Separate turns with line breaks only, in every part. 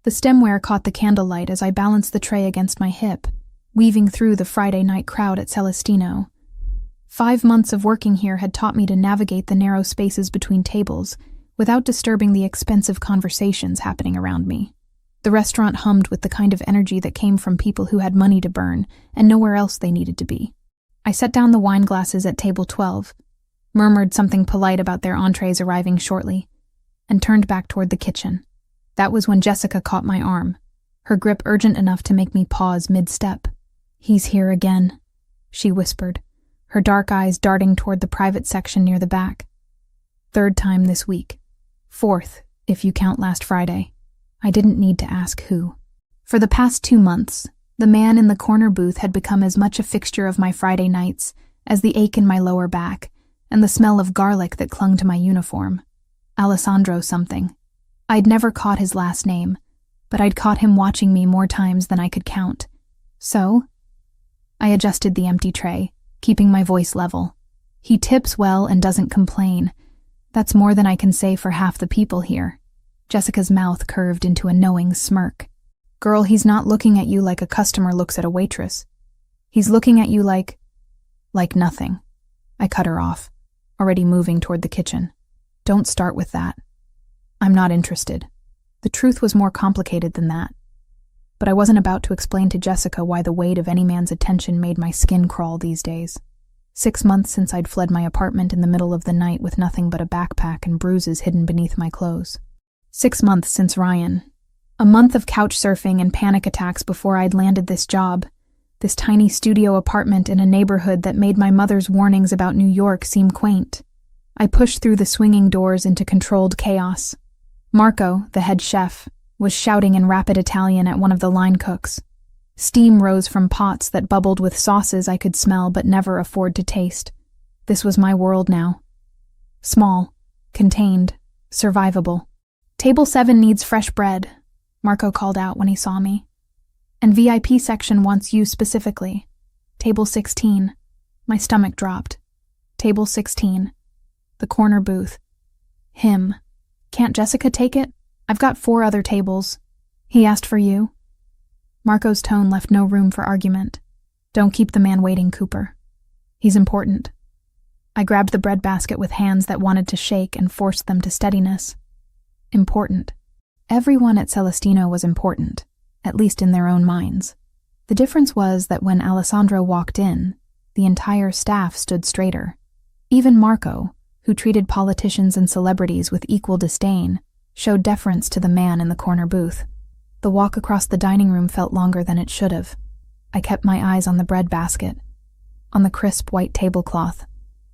The stemware caught the candlelight as I balanced the tray against my hip, weaving through the Friday night crowd at Celestino. 5 months of working here had taught me to navigate the narrow spaces between tables without disturbing the expensive conversations happening around me. The restaurant hummed with the kind of energy that came from people who had money to burn and nowhere else they needed to be. I set down the wine glasses at table 12, murmured something polite about their entrees arriving shortly, and turned back toward the kitchen. That was when Jessica caught my arm, her grip urgent enough to make me pause mid-step. "He's here again," she whispered, her dark eyes darting toward the private section near the back. "Third time this week. Fourth, if you count last Friday." I didn't need to ask who. For the past 2 months, the man in the corner booth had become as much a fixture of my Friday nights as the ache in my lower back and the smell of garlic that clung to my uniform. Alessandro something. I'd never caught his last name, but I'd caught him watching me more times than I could count. So, I adjusted the empty tray, keeping my voice level. "He tips well and doesn't complain. That's more than I can say for half the people here." Jessica's mouth curved into a knowing smirk. "Girl, he's not looking at you like a customer looks at a waitress. He's looking at you like nothing." I cut her off, already moving toward the kitchen. "Don't start with that. I'm not interested." The truth was more complicated than that. But I wasn't about to explain to Jessica why the weight of any man's attention made my skin crawl these days. 6 months since I'd fled my apartment in the middle of the night with nothing but a backpack and bruises hidden beneath my clothes. 6 months since Ryan. A month of couch surfing and panic attacks before I'd landed this job, this tiny studio apartment in a neighborhood that made my mother's warnings about New York seem quaint. I pushed through the swinging doors into controlled chaos. Marco, the head chef, was shouting in rapid Italian at one of the line cooks. Steam rose from pots that bubbled with sauces I could smell but never afford to taste. This was my world now. Small, contained, survivable. "Table 7 needs fresh bread," Marco called out when he saw me. "And VIP section wants you specifically. Table 16. My stomach dropped. Table 16. The corner booth. Him. "Can't Jessica take it? I've got 4 other tables." "He asked for you." Marco's tone left no room for argument. "Don't keep the man waiting, Cooper. He's important." I grabbed the breadbasket with hands that wanted to shake and forced them to steadiness. Important. Everyone at Celestino was important, at least in their own minds. The difference was that when Alessandro walked in, the entire staff stood straighter. Even Marco, who treated politicians and celebrities with equal disdain, showed deference to the man in the corner booth. The walk across the dining room felt longer than it should have. I kept my eyes on the breadbasket, on the crisp white tablecloth,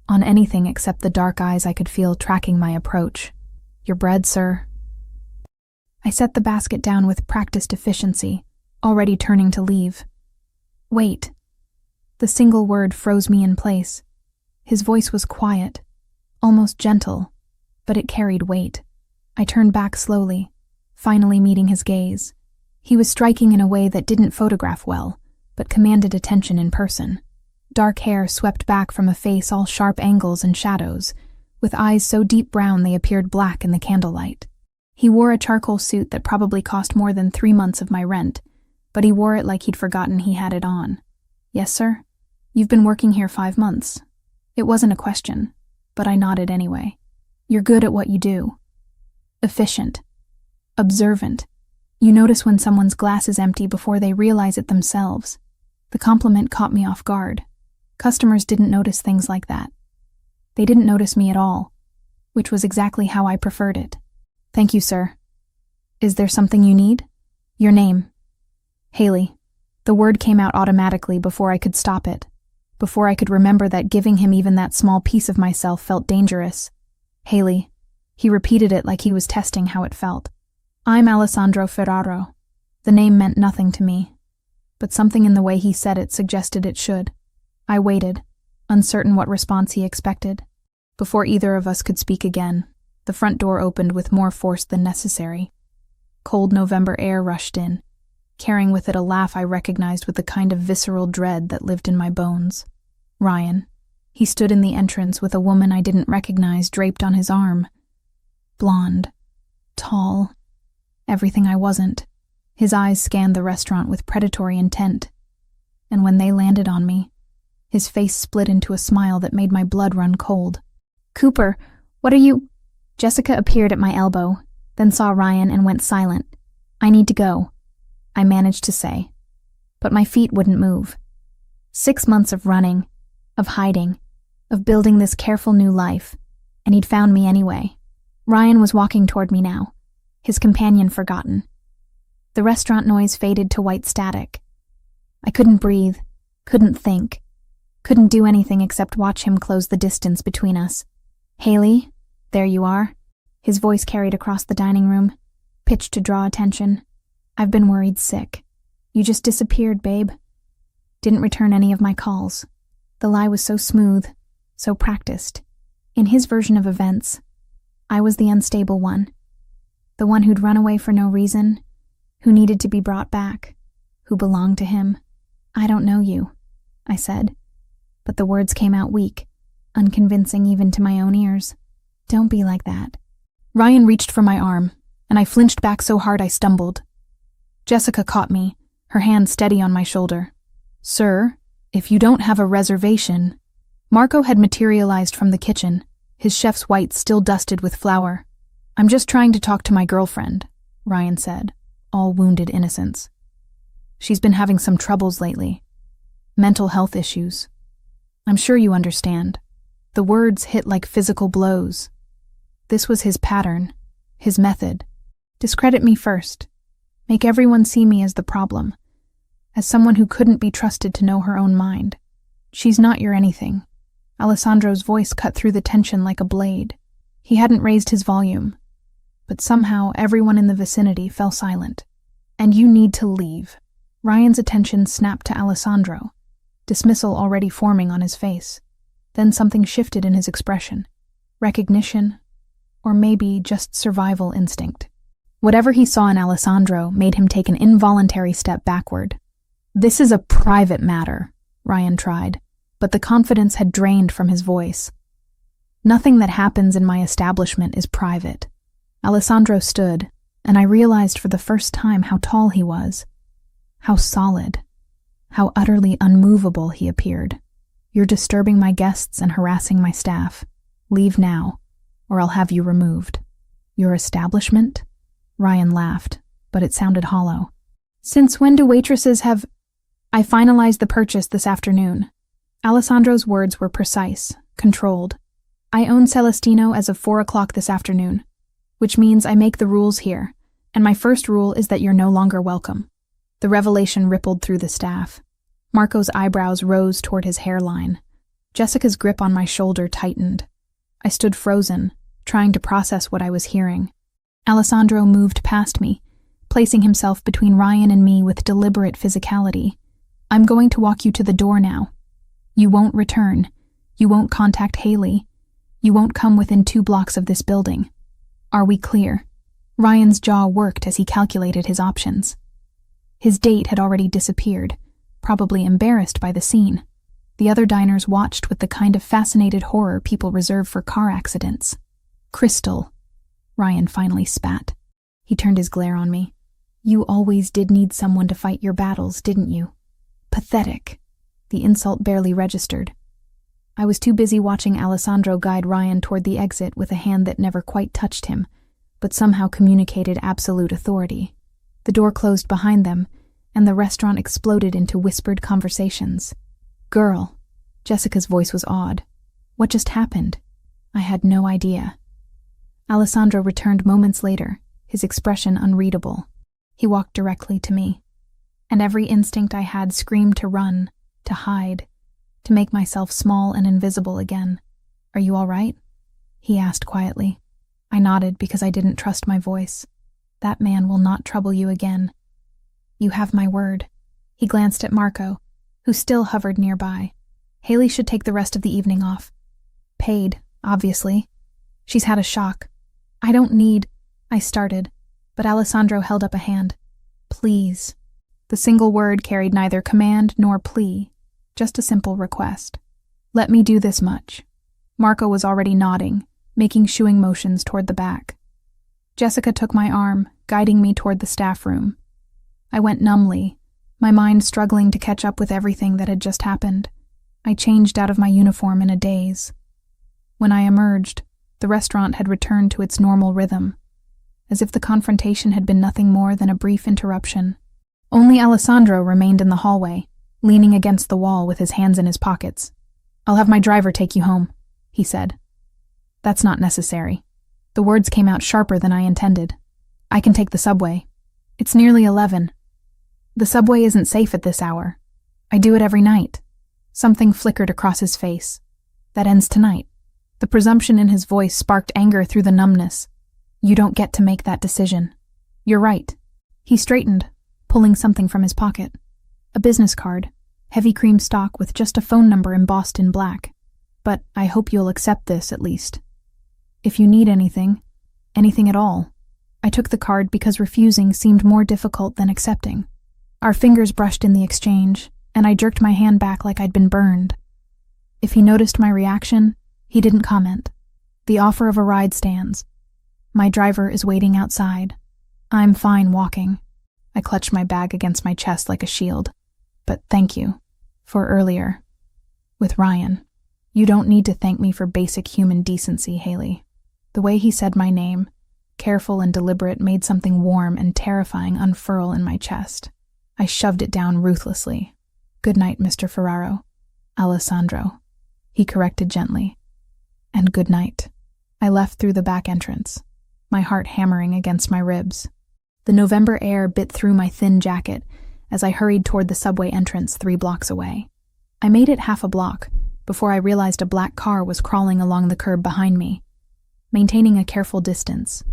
on anything except the dark eyes I could feel tracking my approach. "Your bread, sir." I set the basket down with practiced efficiency, already turning to leave. "Wait." The single word froze me in place. His voice was quiet, almost gentle, but it carried weight. I turned back slowly, finally meeting his gaze. He was striking in a way that didn't photograph well, but commanded attention in person. Dark hair swept back from a face all sharp angles and shadows, with eyes so deep brown they appeared black in the candlelight. He wore a charcoal suit that probably cost more than 3 months of my rent, but he wore it like he'd forgotten he had it on. "Yes, sir? You've been working here 5 months." It wasn't a question, but I nodded anyway. "You're good at what you do. Efficient. Observant. You notice when someone's glass is empty before they realize it themselves." The compliment caught me off guard. Customers didn't notice things like that. They didn't notice me at all, which was exactly how I preferred it. "Thank you, sir. Is there something you need?" "Your name." "Haley." The word came out automatically before I could stop it, before I could remember that giving him even that small piece of myself felt dangerous. "Haley." He repeated it like he was testing how it felt. "I'm Alessandro Ferraro." The name meant nothing to me, but something in the way he said it suggested it should. I waited, uncertain what response he expected. Before either of us could speak again, the front door opened with more force than necessary. Cold November air rushed in, carrying with it a laugh I recognized with the kind of visceral dread that lived in my bones. Ryan. He stood in the entrance with a woman I didn't recognize draped on his arm. Blonde. Tall. Everything I wasn't. His eyes scanned the restaurant with predatory intent, and when they landed on me, his face split into a smile that made my blood run cold. "Cooper, what are you—" Jessica appeared at my elbow, then saw Ryan and went silent. "I need to go," I managed to say, but my feet wouldn't move. 6 months of running, of hiding, of building this careful new life, and he'd found me anyway. Ryan was walking toward me now, his companion forgotten. The restaurant noise faded to white static. I couldn't breathe, couldn't think, couldn't do anything except watch him close the distance between us. "Haley, there you are." His voice carried across the dining room, pitched to draw attention. "I've been worried sick. You just disappeared, babe." Didn't return any of my calls. The lie was so smooth, so practiced. In his version of events, I was the unstable one. The one who'd run away for no reason, who needed to be brought back, who belonged to him. "I don't know you," I said, but the words came out weak, unconvincing even to my own ears. "Don't be like that." Ryan reached for my arm, and I flinched back so hard I stumbled. Jessica caught me, her hand steady on my shoulder. "Sir, if you don't have a reservation—" Marco had materialized from the kitchen, his chef's whites still dusted with flour. "I'm just trying to talk to my girlfriend," Ryan said, all wounded innocence. "She's been having some troubles lately. Mental health issues. I'm sure you understand." The words hit like physical blows. This was his pattern, his method. Discredit me first. Make everyone see me as the problem, as someone who couldn't be trusted to know her own mind. "She's not your anything." Alessandro's voice cut through the tension like a blade. He hadn't raised his volume, but somehow everyone in the vicinity fell silent. "And you need to leave." Ryan's attention snapped to Alessandro, dismissal already forming on his face. Then something shifted in his expression. Recognition, or maybe just survival instinct. Whatever he saw in Alessandro made him take an involuntary step backward. "This is a private matter," Ryan tried, but the confidence had drained from his voice. "Nothing that happens in my establishment is private." Alessandro stood, and I realized for the first time how tall he was, how solid, how utterly unmovable he appeared. "You're disturbing my guests and harassing my staff. Leave now, or I'll have you removed." "Your establishment?" Ryan laughed, but it sounded hollow. "Since when do waitresses have—" "I finalized the purchase this afternoon." Alessandro's words were precise, controlled. "I own Celestino as of 4 o'clock this afternoon, which means I make the rules here, and my first rule is that you're no longer welcome." The revelation rippled through the staff. Marco's eyebrows rose toward his hairline. Jessica's grip on my shoulder tightened. I stood frozen, trying to process what I was hearing. Alessandro moved past me, placing himself between Ryan and me with deliberate physicality. "I'm going to walk you to the door now. You won't return. You won't contact Haley. You won't come within 2 blocks of this building. Are we clear?" Ryan's jaw worked as he calculated his options. His date had already disappeared, probably embarrassed by the scene. The other diners watched with the kind of fascinated horror people reserve for car accidents. "Crystal," Ryan finally spat. He turned his glare on me. "You always did need someone to fight your battles, didn't you?" Pathetic. The insult barely registered. I was too busy watching Alessandro guide Ryan toward the exit with a hand that never quite touched him, but somehow communicated absolute authority. The door closed behind them, and the restaurant exploded into whispered conversations. "Girl," Jessica's voice was awed. "What just happened?" I had no idea. Alessandro returned moments later, his expression unreadable. He walked directly to me, and every instinct I had screamed to run, to hide, to make myself small and invisible again. "Are you all right?" he asked quietly. I nodded because I didn't trust my voice. "That man will not trouble you again. You have my word." He glanced at Marco, who still hovered nearby. "Haley should take the rest of the evening off. Paid, obviously. She's had a shock." "I don't need—" I started, but Alessandro held up a hand. "Please." The single word carried neither command nor plea, just a simple request. "Let me do this much." Marco was already nodding, making shooing motions toward the back. Jessica took my arm, guiding me toward the staff room. I went numbly, my mind struggling to catch up with everything that had just happened. I changed out of my uniform in a daze. When I emerged, the restaurant had returned to its normal rhythm, as if the confrontation had been nothing more than a brief interruption. Only Alessandro remained in the hallway, leaning against the wall with his hands in his pockets. "I'll have my driver take you home," he said. "That's not necessary." The words came out sharper than I intended. "I can take the subway. It's nearly 11. The subway isn't safe at this hour. I do it every night." Something flickered across his face. "That ends tonight." The presumption in his voice sparked anger through the numbness. "You don't get to make that decision." "You're right." He straightened, pulling something from his pocket. A business card, heavy cream stock with just a phone number embossed in black. "But I hope you'll accept this, at least. If you need anything at all." I took the card because refusing seemed more difficult than accepting. Our fingers brushed in the exchange, and I jerked my hand back like I'd been burned. If he noticed my reaction, he didn't comment. "The offer of a ride stands. My driver is waiting outside. I'm fine walking." I clutched my bag against my chest like a shield. "But thank you for earlier with Ryan. You don't need to thank me for basic human decency, Haley." The way he said my name, careful and deliberate, made something warm and terrifying unfurl in my chest. I shoved it down ruthlessly. "Good night, Mr. Ferraro." "Alessandro," he corrected gently. "And good night." I left through the back entrance, my heart hammering against my ribs. The November air bit through my thin jacket as I hurried toward the subway entrance 3 blocks away. I made it half a block before I realized a black car was crawling along the curb behind me, maintaining a careful distance.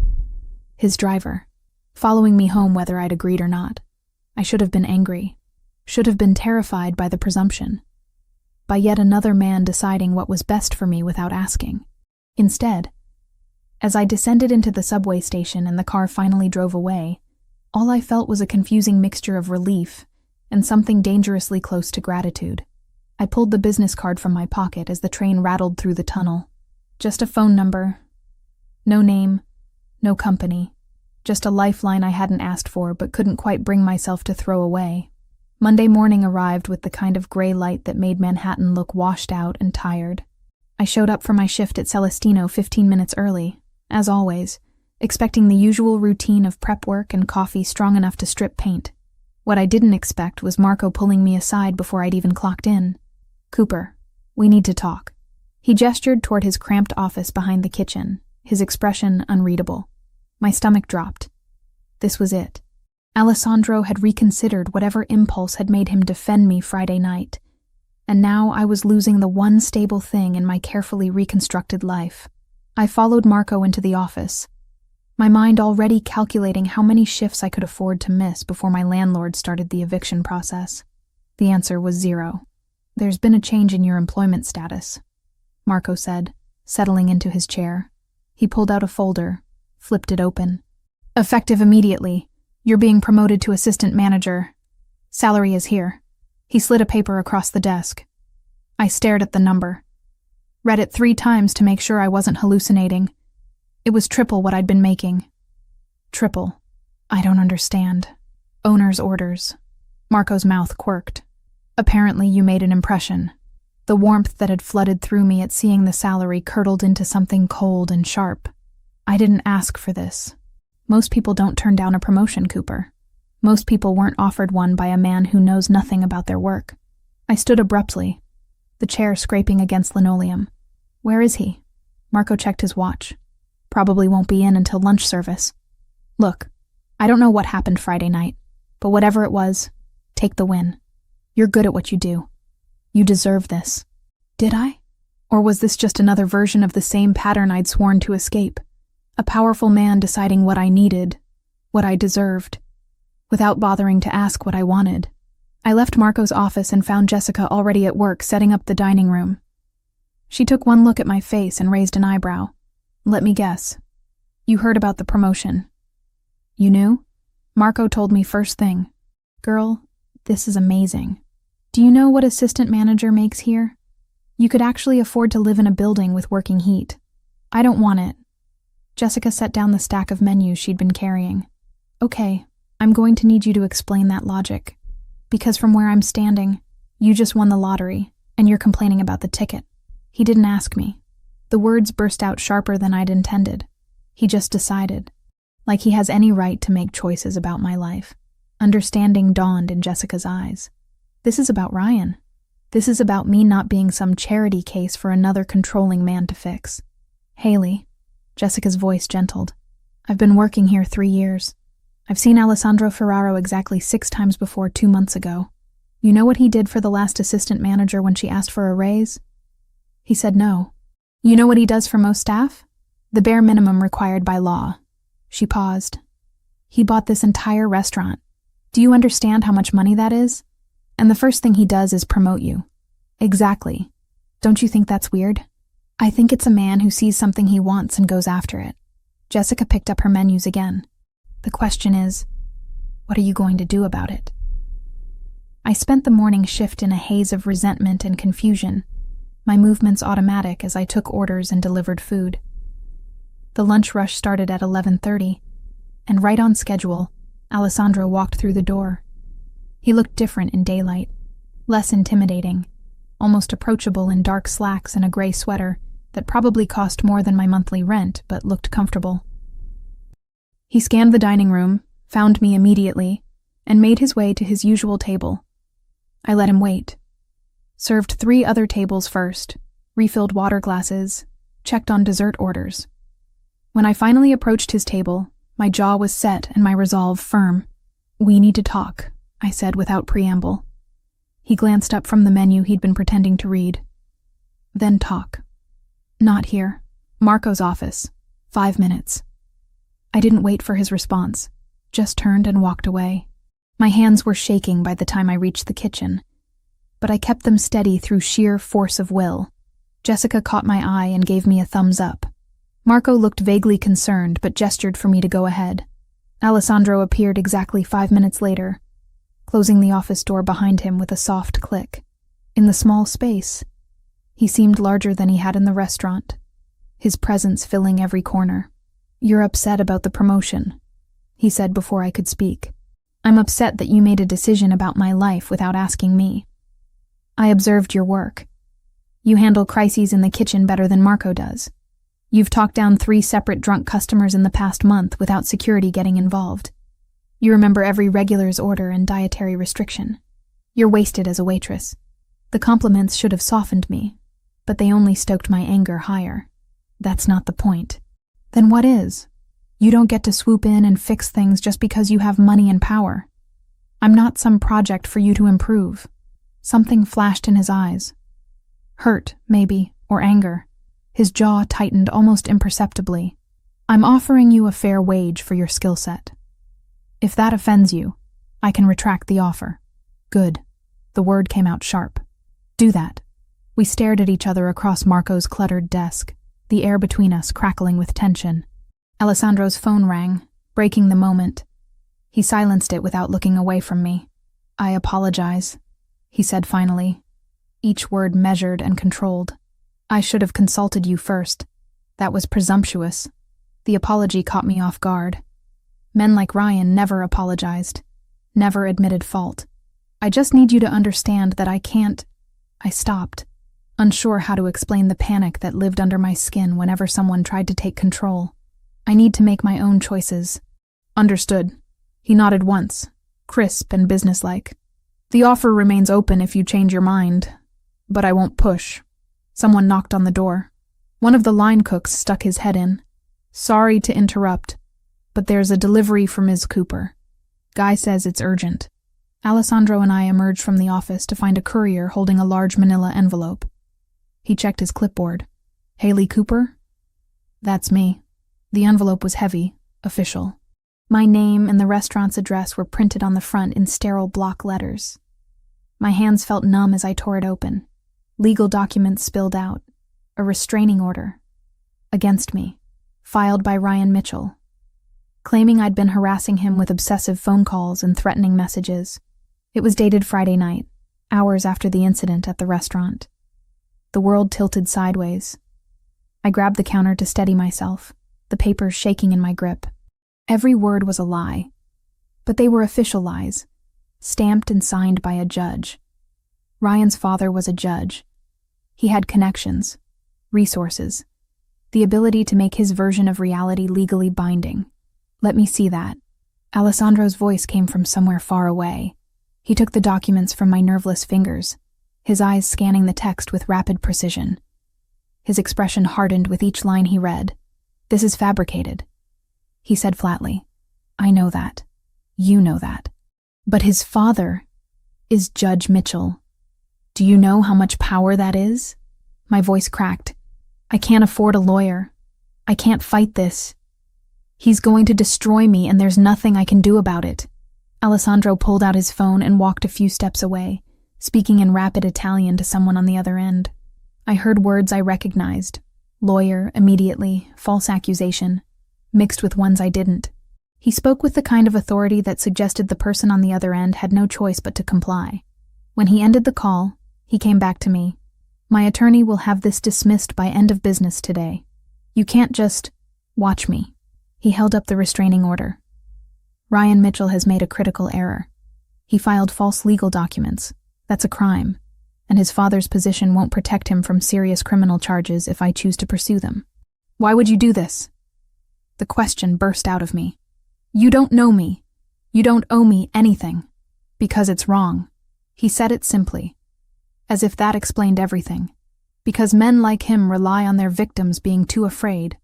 His driver, following me home whether I'd agreed or not. I should have been angry, should have been terrified by the presumption, by yet another man deciding what was best for me without asking. Instead, as I descended into the subway station and the car finally drove away, all I felt was a confusing mixture of relief and something dangerously close to gratitude. I pulled the business card from my pocket as the train rattled through the tunnel. Just a phone number. No name, no company. Just a lifeline I hadn't asked for but couldn't quite bring myself to throw away. Monday morning arrived with the kind of gray light that made Manhattan look washed out and tired. I showed up for my shift at Celestino 15 minutes early, as always, expecting the usual routine of prep work and coffee strong enough to strip paint. What I didn't expect was Marco pulling me aside before I'd even clocked in. "Cooper, we need to talk." He gestured toward his cramped office behind the kitchen, his expression unreadable. My stomach dropped. This was it. Alessandro had reconsidered whatever impulse had made him defend me Friday night, and now I was losing the one stable thing in my carefully reconstructed life. I followed Marco into the office, my mind already calculating how many shifts I could afford to miss before my landlord started the eviction process. The answer was 0. "There's been a change in your employment status," Marco said, settling into his chair. He pulled out a folder, flipped it open. "Effective immediately. You're being promoted to assistant manager. Salary is here." He slid a paper across the desk. I stared at the number. Read it 3 times to make sure I wasn't hallucinating. It was triple what I'd been making. Triple. I don't understand. Owner's orders. Marco's mouth quirked. "Apparently you made an impression." The warmth that had flooded through me at seeing the salary curdled into something cold and sharp. "I didn't ask for this. Most people don't turn down a promotion, Cooper. Most people weren't offered one by a man who knows nothing about their work." I stood abruptly, the chair scraping against linoleum. "Where is he?" Marco checked his watch. "Probably won't be in until lunch service." "Look, I don't know what happened Friday night, but whatever it was, take the win. You're good at what you do. You deserve this." Did I? Or was this just another version of the same pattern I'd sworn to escape? A powerful man deciding what I needed, what I deserved, without bothering to ask what I wanted. I left Marco's office and found Jessica already at work setting up the dining room. She took one look at my face and raised an eyebrow. "Let me guess. You heard about the promotion." "You knew?" Marco told me first thing. "Girl, this is amazing. Do you know what assistant manager makes here? You could actually afford to live in a building with working heat. I don't want it." Jessica set down the stack of menus she'd been carrying. "Okay, I'm going to need you to explain that logic. Because from where I'm standing, you just won the lottery, and you're complaining about the ticket. He didn't ask me. The words burst out sharper than I'd intended. He just decided. Like he has any right to make choices about my life. Understanding dawned in Jessica's eyes. This is about Ryan. This is about me not being some charity case for another controlling man to fix. Haley, Jessica's voice gentled. I've been working here 3 years. I've seen Alessandro Ferraro exactly 6 times before 2 months ago. You know what he did for the last assistant manager when she asked for a raise? He said no. You know what he does for most staff? The bare minimum required by law. She paused. He bought this entire restaurant. Do you understand how much money that is? And the first thing he does is promote you. Exactly. Don't you think that's weird? I think it's a man who sees something he wants and goes after it. Jessica picked up her menus again. The question is, what are you going to do about it? I spent the morning shift in a haze of resentment and confusion, my movements automatic as I took orders and delivered food. The lunch rush started at 11:30, and right on schedule, Alessandro walked through the door. He looked different in daylight, less intimidating, almost approachable in dark slacks and a gray sweater that probably cost more than my monthly rent but looked comfortable. He scanned the dining room, found me immediately, and made his way to his usual table. I let him wait. Served 3 other tables first, refilled water glasses, checked on dessert orders. When I finally approached his table, my jaw was set and my resolve firm. We need to talk, I said without preamble. He glanced up from the menu he'd been pretending to read. Then talk. Not here. Marco's office. 5 minutes. I didn't wait for his response, just turned and walked away. My hands were shaking by the time I reached the kitchen, but I kept them steady through sheer force of will. Jessica caught my eye and gave me a thumbs up. Marco looked vaguely concerned but gestured for me to go ahead. Alessandro appeared exactly 5 minutes later, closing the office door behind him with a soft click. In the small space, he seemed larger than he had in the restaurant, his presence filling every corner. You're upset about the promotion, he said before I could speak. I'm upset that you made a decision about my life without asking me. I observed your work. You handle crises in the kitchen better than Marco does. You've talked down 3 separate drunk customers in the past month without security getting involved. You remember every regular's order and dietary restriction. You're wasted as a waitress. The compliments should have softened me, but they only stoked my anger higher. That's not the point. Then what is? You don't get to swoop in and fix things just because you have money and power. I'm not some project for you to improve. Something flashed in his eyes. Hurt, maybe, or anger. His jaw tightened almost imperceptibly. I'm offering you a fair wage for your skill set. If that offends you, I can retract the offer. Good. The word came out sharp. Do that. We stared at each other across Marco's cluttered desk, the air between us crackling with tension. Alessandro's phone rang, breaking the moment. He silenced it without looking away from me. I apologize, he said finally, each word measured and controlled. I should have consulted you first. That was presumptuous. The apology caught me off guard. Men like Ryan never apologized, never admitted fault. I just need you to understand that I can't. I stopped, unsure how to explain the panic that lived under my skin whenever someone tried to take control. I need to make my own choices. Understood. He nodded once, crisp and businesslike. The offer remains open if you change your mind, but I won't push. Someone knocked on the door. One of the line cooks stuck his head in. Sorry to interrupt, but there's a delivery for Ms. Cooper. Guy says it's urgent. Alessandro and I emerged from the office to find a courier holding a large manila envelope. He checked his clipboard. Haley Cooper? That's me. The envelope was heavy, official. My name and the restaurant's address were printed on the front in sterile block letters. My hands felt numb as I tore it open. Legal documents spilled out. A restraining order. Against me. Filed by Ryan Mitchell. Claiming I'd been harassing him with obsessive phone calls and threatening messages. It was dated Friday night, hours after the incident at the restaurant. The world tilted sideways. I grabbed the counter to steady myself, the papers shaking in my grip. Every word was a lie. But they were official lies, stamped and signed by a judge. Ryan's father was a judge. He had connections, resources, the ability to make his version of reality legally binding. Let me see that. Alessandro's voice came from somewhere far away. He took the documents from my nerveless fingers, his eyes scanning the text with rapid precision. His expression hardened with each line he read. "This is fabricated," he said flatly. "I know that. You know that. But his father is Judge Mitchell. Do you know how much power that is?" My voice cracked. "I can't afford a lawyer. I can't fight this. He's going to destroy me, and there's nothing I can do about it." Alessandro pulled out his phone and walked a few steps away, speaking in rapid Italian to someone on the other end. I heard words I recognized. Lawyer, immediately, false accusation, mixed with ones I didn't. He spoke with the kind of authority that suggested the person on the other end had no choice but to comply. When he ended the call, he came back to me. "My attorney will have this dismissed by end of business today. You can't just watch me." He held up the restraining order. "Ryan Mitchell has made a critical error. He filed false legal documents. That's a crime, and his father's position won't protect him from serious criminal charges if I choose to pursue them." "Why would you do this?" The question burst out of me. "You don't know me. You don't owe me anything. Because it's wrong." He said it simply, as if that explained everything. Because men like him rely on their victims being too afraid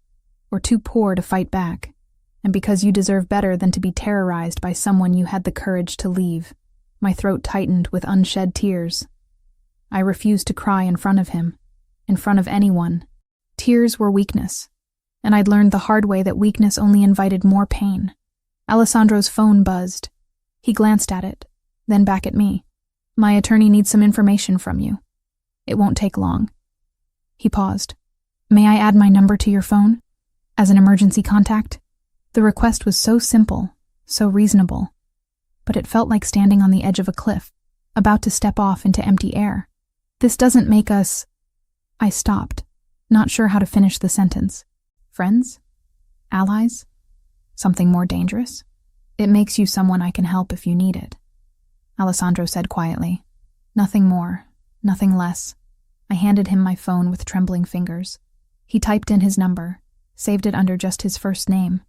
or too poor to fight back, and because you deserve better than to be terrorized by someone you had the courage to leave. My throat tightened with unshed tears. I refused to cry in front of him, in front of anyone. Tears were weakness, and I'd learned the hard way that weakness only invited more pain. Alessandro's phone buzzed. He glanced at it, then back at me. "My attorney needs some information from you. It won't take long." He paused. "May I add my number to your phone? As an emergency contact?" The request was so simple, so reasonable, but it felt like standing on the edge of a cliff, about to step off into empty air. "This doesn't make us—" I stopped, not sure how to finish the sentence. "Friends? Allies? Something more dangerous? It makes you someone I can help if you need it," Alessandro said quietly. "Nothing more, nothing less." I handed him my phone with trembling fingers. He typed in his number, saved it under just his first name,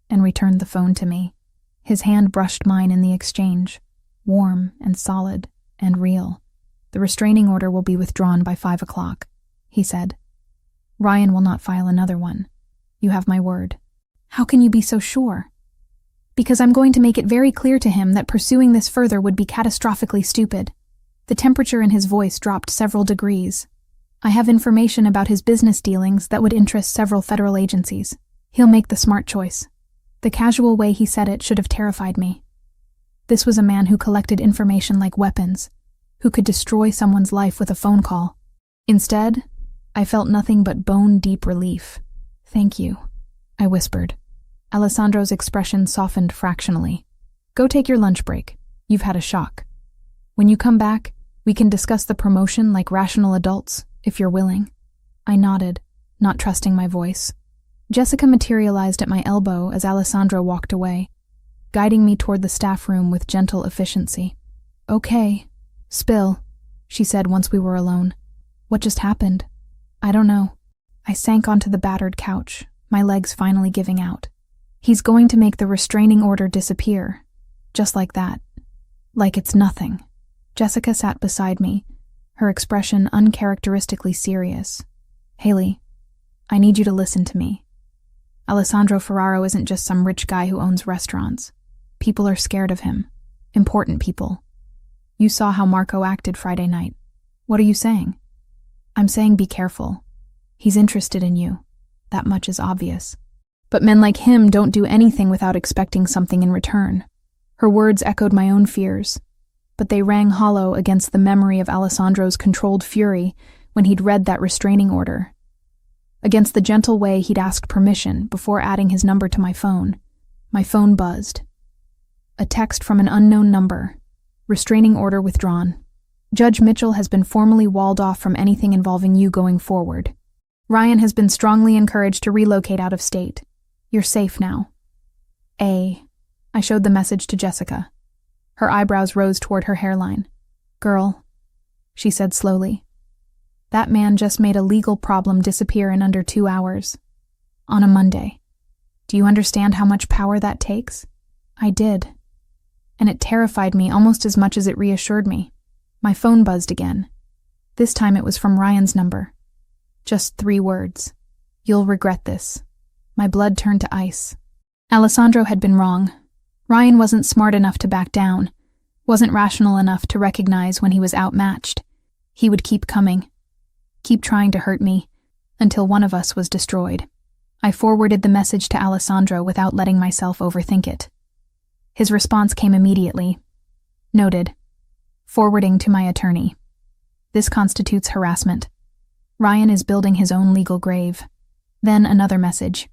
and returned the phone to me. His hand brushed mine in the exchange, warm and solid and real. "The restraining order will be withdrawn by 5 o'clock, he said. "Ryan will not file another one. You have my word." "How can you be so sure?" "Because I'm going to make it very clear to him that pursuing this further would be catastrophically stupid." The temperature in his voice dropped several degrees. "I have information about his business dealings that would interest several federal agencies. He'll make the smart choice." The casual way he said it should have terrified me. This was a man who collected information like weapons, who could destroy someone's life with a phone call. Instead, I felt nothing but bone-deep relief. "Thank you," I whispered. Alessandro's expression softened fractionally. "Go take your lunch break. You've had a shock. When you come back, we can discuss the promotion like rational adults, if you're willing." I nodded, not trusting my voice. Jessica materialized at my elbow as Alessandro walked away, guiding me toward the staff room with gentle efficiency. "Okay, spill," she said once we were alone. "What just happened?" "I don't know." I sank onto the battered couch, my legs finally giving out. "He's going to make the restraining order disappear. Just like that. Like it's nothing." Jessica sat beside me, her expression uncharacteristically serious. "Haley, I need you to listen to me. Alessandro Ferraro isn't just some rich guy who owns restaurants. People are scared of him. Important people. You saw how Marco acted Friday night. What are you saying?" "I'm saying be careful. He's interested in you. That much is obvious. But men like him don't do anything without expecting something in return." Her words echoed my own fears, but they rang hollow against the memory of Alessandro's controlled fury when he'd read that restraining order, against the gentle way he'd asked permission before adding his number to my phone. My phone buzzed. A text from an unknown number. "Restraining order withdrawn. Judge Mitchell has been formally walled off from anything involving you going forward. Ryan has been strongly encouraged to relocate out of state. You're safe now. A." I showed the message to Jessica. Her eyebrows rose toward her hairline. "Girl," she said slowly, "that man just made a legal problem disappear in under 2 hours. On a Monday. Do you understand how much power that takes?" I did. And it terrified me almost as much as it reassured me. My phone buzzed again. This time it was from Ryan's number. Just 3 words. "You'll regret this." My blood turned to ice. Alessandro had been wrong. Ryan wasn't smart enough to back down, wasn't rational enough to recognize when he was outmatched. He would keep coming, keep trying to hurt me, until one of us was destroyed. I forwarded the message to Alessandro without letting myself overthink it. His response came immediately. Noted. Forwarding to my attorney. This constitutes harassment. Ryan is building his own legal grave. Then another message.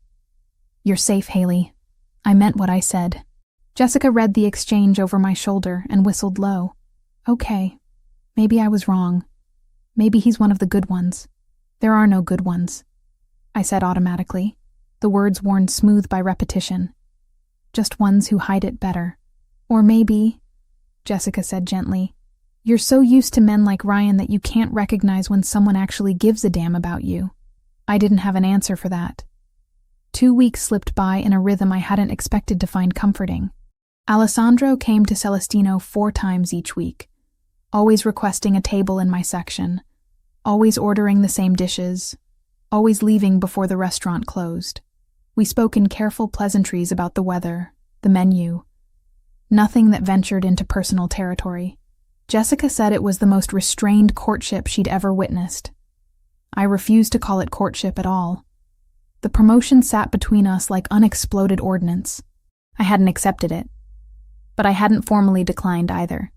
You're safe, Haley. I meant what I said. Jessica read the exchange over my shoulder and whistled low. Okay. Maybe I was wrong. Maybe he's one of the good ones. There are no good ones, I said automatically, the words worn smooth by repetition. Just ones who hide it better. Or maybe, Jessica said gently, you're so used to men like Ryan that you can't recognize when someone actually gives a damn about you. I didn't have an answer for that. 2 weeks slipped by in a rhythm I hadn't expected to find comforting. Alessandro came to Celestino 4 times each week, always requesting a table in my section, always ordering the same dishes, always leaving before the restaurant closed. We spoke in careful pleasantries about the weather, the menu, nothing that ventured into personal territory. Jessica said it was the most restrained courtship she'd ever witnessed. I refused to call it courtship at all. The promotion sat between us like unexploded ordnance. I hadn't accepted it, but I hadn't formally declined either.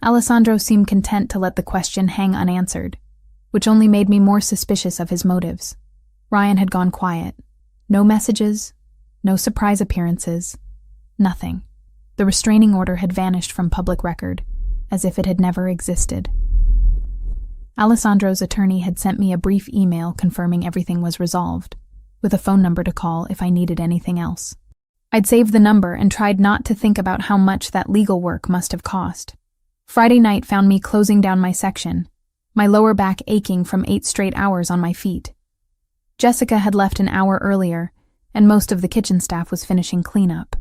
Alessandro seemed content to let the question hang unanswered, which only made me more suspicious of his motives. Ryan had gone quiet. No messages, no surprise appearances, nothing. The restraining order had vanished from public record, as if it had never existed. Alessandro's attorney had sent me a brief email confirming everything was resolved, with a phone number to call if I needed anything else. I'd saved the number and tried not to think about how much that legal work must have cost. Friday night found me closing down my section, my lower back aching from 8 straight hours on my feet. Jessica had left an hour earlier, and most of the kitchen staff was finishing cleanup.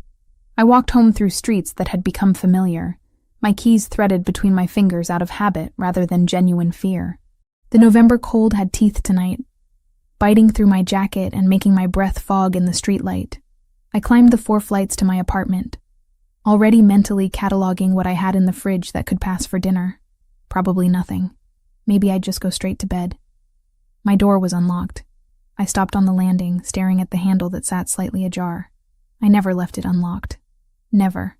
I walked home through streets that had become familiar, my keys threaded between my fingers out of habit rather than genuine fear. The November cold had teeth tonight, biting through my jacket and making my breath fog in the streetlight. I climbed the 4 flights to my apartment, already mentally cataloging what I had in the fridge that could pass for dinner. Probably nothing. Maybe I'd just go straight to bed. My door was unlocked. I stopped on the landing, staring at the handle that sat slightly ajar. I never left it unlocked. Never.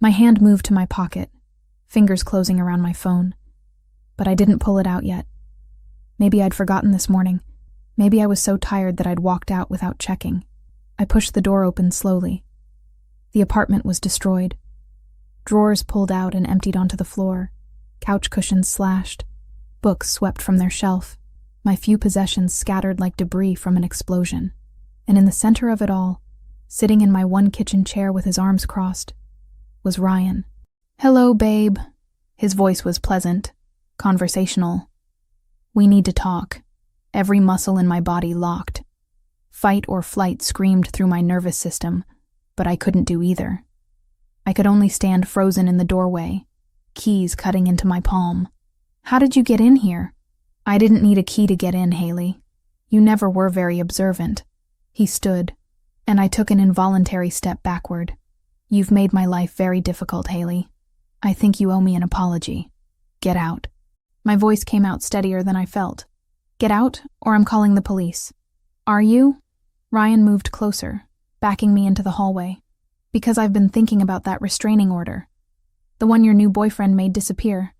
My hand moved to my pocket, fingers closing around my phone. But I didn't pull it out yet. Maybe I'd forgotten this morning. Maybe I was so tired that I'd walked out without checking. I pushed the door open slowly. The apartment was destroyed. Drawers pulled out and emptied onto the floor. Couch cushions slashed. Books swept from their shelf. My few possessions scattered like debris from an explosion. And in the center of it all, sitting in my one kitchen chair with his arms crossed, was Ryan. "Hello, babe." His voice was pleasant, conversational. "We need to talk." Every muscle in my body locked. Fight or flight screamed through my nervous system, but I couldn't do either. I could only stand frozen in the doorway, keys cutting into my palm. "How did you get in here?" "I didn't need a key to get in, Haley. You never were very observant." He stood, and I took an involuntary step backward. "You've made my life very difficult, Haley. I think you owe me an apology. Get out." My voice came out steadier than I felt. "Get out, or I'm calling the police." "Are you?" Ryan moved closer, backing me into the hallway. "Because I've been thinking about that restraining order. The one your new boyfriend made disappear.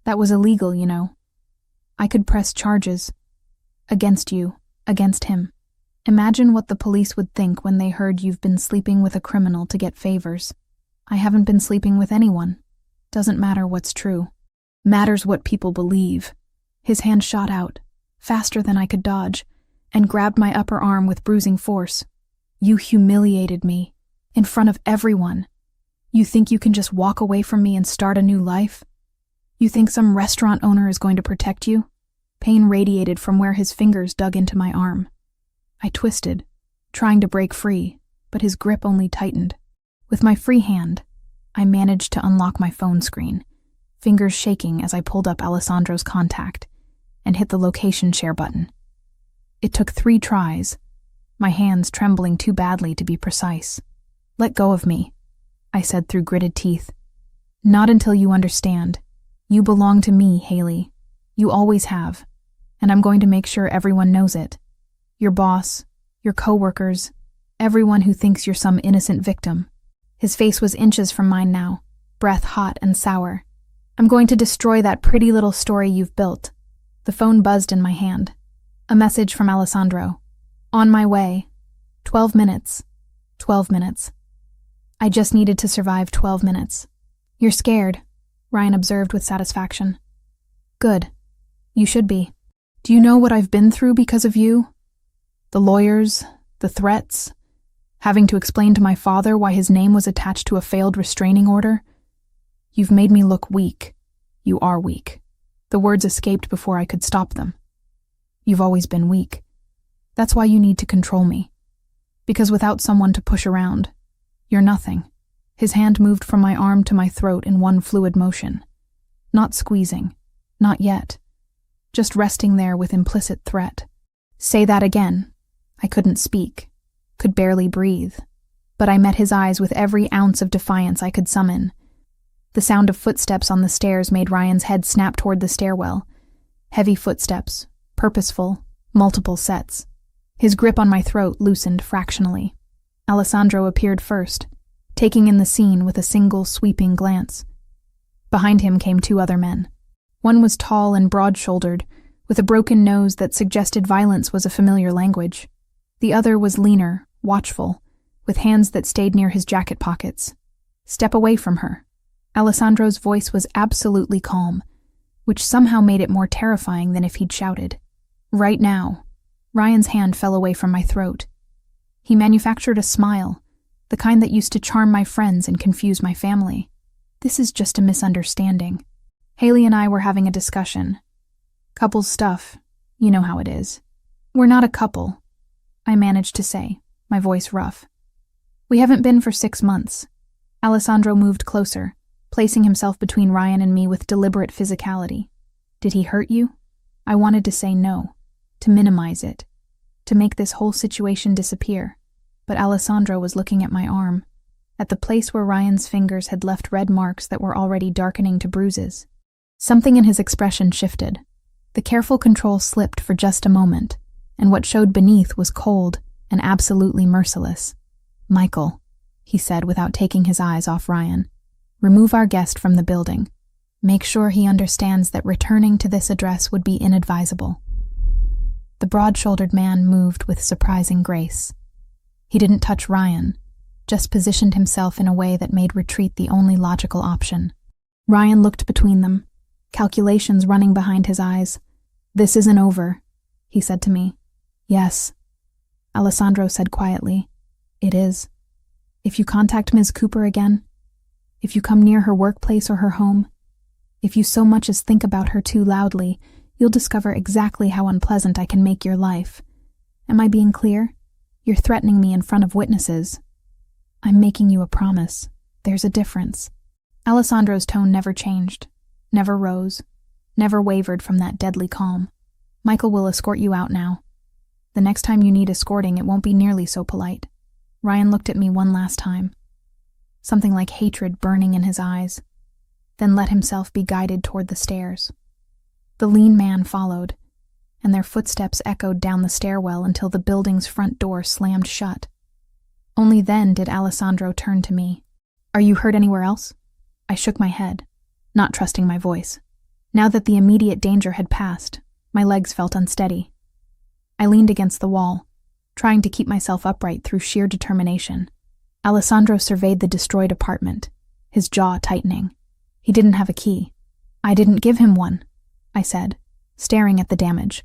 That was illegal, you know. I could press charges. Against you, against him. Imagine what the police would think when they heard you've been sleeping with a criminal to get favors. I haven't been sleeping with anyone. Doesn't matter what's true. Matters what people believe." His hand shot out, faster than I could dodge, and grabbed my upper arm with bruising force. "You humiliated me, in front of everyone. You think you can just walk away from me and start a new life? You think some restaurant owner is going to protect you? Pain radiated from where his fingers dug into my arm. I twisted, trying to break free, but his grip only tightened. With my free hand, I managed to unlock my phone screen, fingers shaking as I pulled up Alessandro's contact and hit the location share button. It took 3 tries, my hands trembling too badly to be precise. "Let go of me," I said through gritted teeth. "Not until you understand. You belong to me, Haley. You always have, and I'm going to make sure everyone knows it. Your boss, your coworkers, everyone who thinks you're some innocent victim." His face was inches from mine now, breath hot and sour. "I'm going to destroy that pretty little story you've built." The phone buzzed in my hand. A message from Alessandro. "On my way. 12 minutes. 12 minutes. I just needed to survive 12 minutes. "You're scared," Ryan observed with satisfaction. "Good. You should be. Do you know what I've been through because of you? The lawyers, the threats, having to explain to my father why his name was attached to a failed restraining order. You've made me look weak. You are weak." The words escaped before I could stop them. "You've always been weak. That's why you need to control me. Because without someone to push around, you're nothing." His hand moved from my arm to my throat in one fluid motion. Not squeezing. Not yet. Just resting there with implicit threat. "Say that again." I couldn't speak. Could barely breathe. But I met his eyes with every ounce of defiance I could summon. The sound of footsteps on the stairs made Ryan's head snap toward the stairwell. Heavy footsteps, purposeful, multiple sets. His grip on my throat loosened fractionally. Alessandro appeared first, taking in the scene with a single sweeping glance. Behind him came 2 other men. One was tall and broad-shouldered, with a broken nose that suggested violence was a familiar language. The other was leaner, watchful, with hands that stayed near his jacket pockets. "Step away from her." Alessandro's voice was absolutely calm, which somehow made it more terrifying than if he'd shouted. "Right now." Ryan's hand fell away from my throat. He manufactured a smile, the kind that used to charm my friends and confuse my family. "This is just a misunderstanding. Haley and I were having a discussion. Couple stuff, you know how it is. We're not a couple," I managed to say, my voice rough. "We haven't been for 6 months." Alessandro moved closer, placing himself between Ryan and me with deliberate physicality. "Did he hurt you?" I wanted to say no, to minimize it, to make this whole situation disappear, but Alessandro was looking at my arm, at the place where Ryan's fingers had left red marks that were already darkening to bruises. Something in his expression shifted. The careful control slipped for just a moment, and what showed beneath was cold and absolutely merciless. "Michael," he said without taking his eyes off Ryan, "remove our guest from the building. Make sure he understands that returning to this address would be inadvisable." The broad-shouldered man moved with surprising grace. He didn't touch Ryan, just positioned himself in a way that made retreat the only logical option. Ryan looked between them, calculations running behind his eyes. "This isn't over," he said to me. "Yes," Alessandro said quietly. "It is. If you contact Ms. Cooper again, if you come near her workplace or her home, if you so much as think about her too loudly, you'll discover exactly how unpleasant I can make your life. Am I being clear? You're threatening me in front of witnesses. I'm making you a promise. There's a difference." Alessandro's tone never changed, never rose, never wavered from that deadly calm. "Michael will escort you out now. The next time you need escorting, it won't be nearly so polite." Ryan looked at me one last time, something like hatred burning in his eyes, then let himself be guided toward the stairs. The lean man followed, and their footsteps echoed down the stairwell until the building's front door slammed shut. Only then did Alessandro turn to me. "Are you hurt anywhere else?" I shook my head, not trusting my voice. Now that the immediate danger had passed, my legs felt unsteady. I leaned against the wall, trying to keep myself upright through sheer determination. Alessandro surveyed the destroyed apartment, his jaw tightening. He didn't have a key. "I didn't give him one," I said, staring at the damage.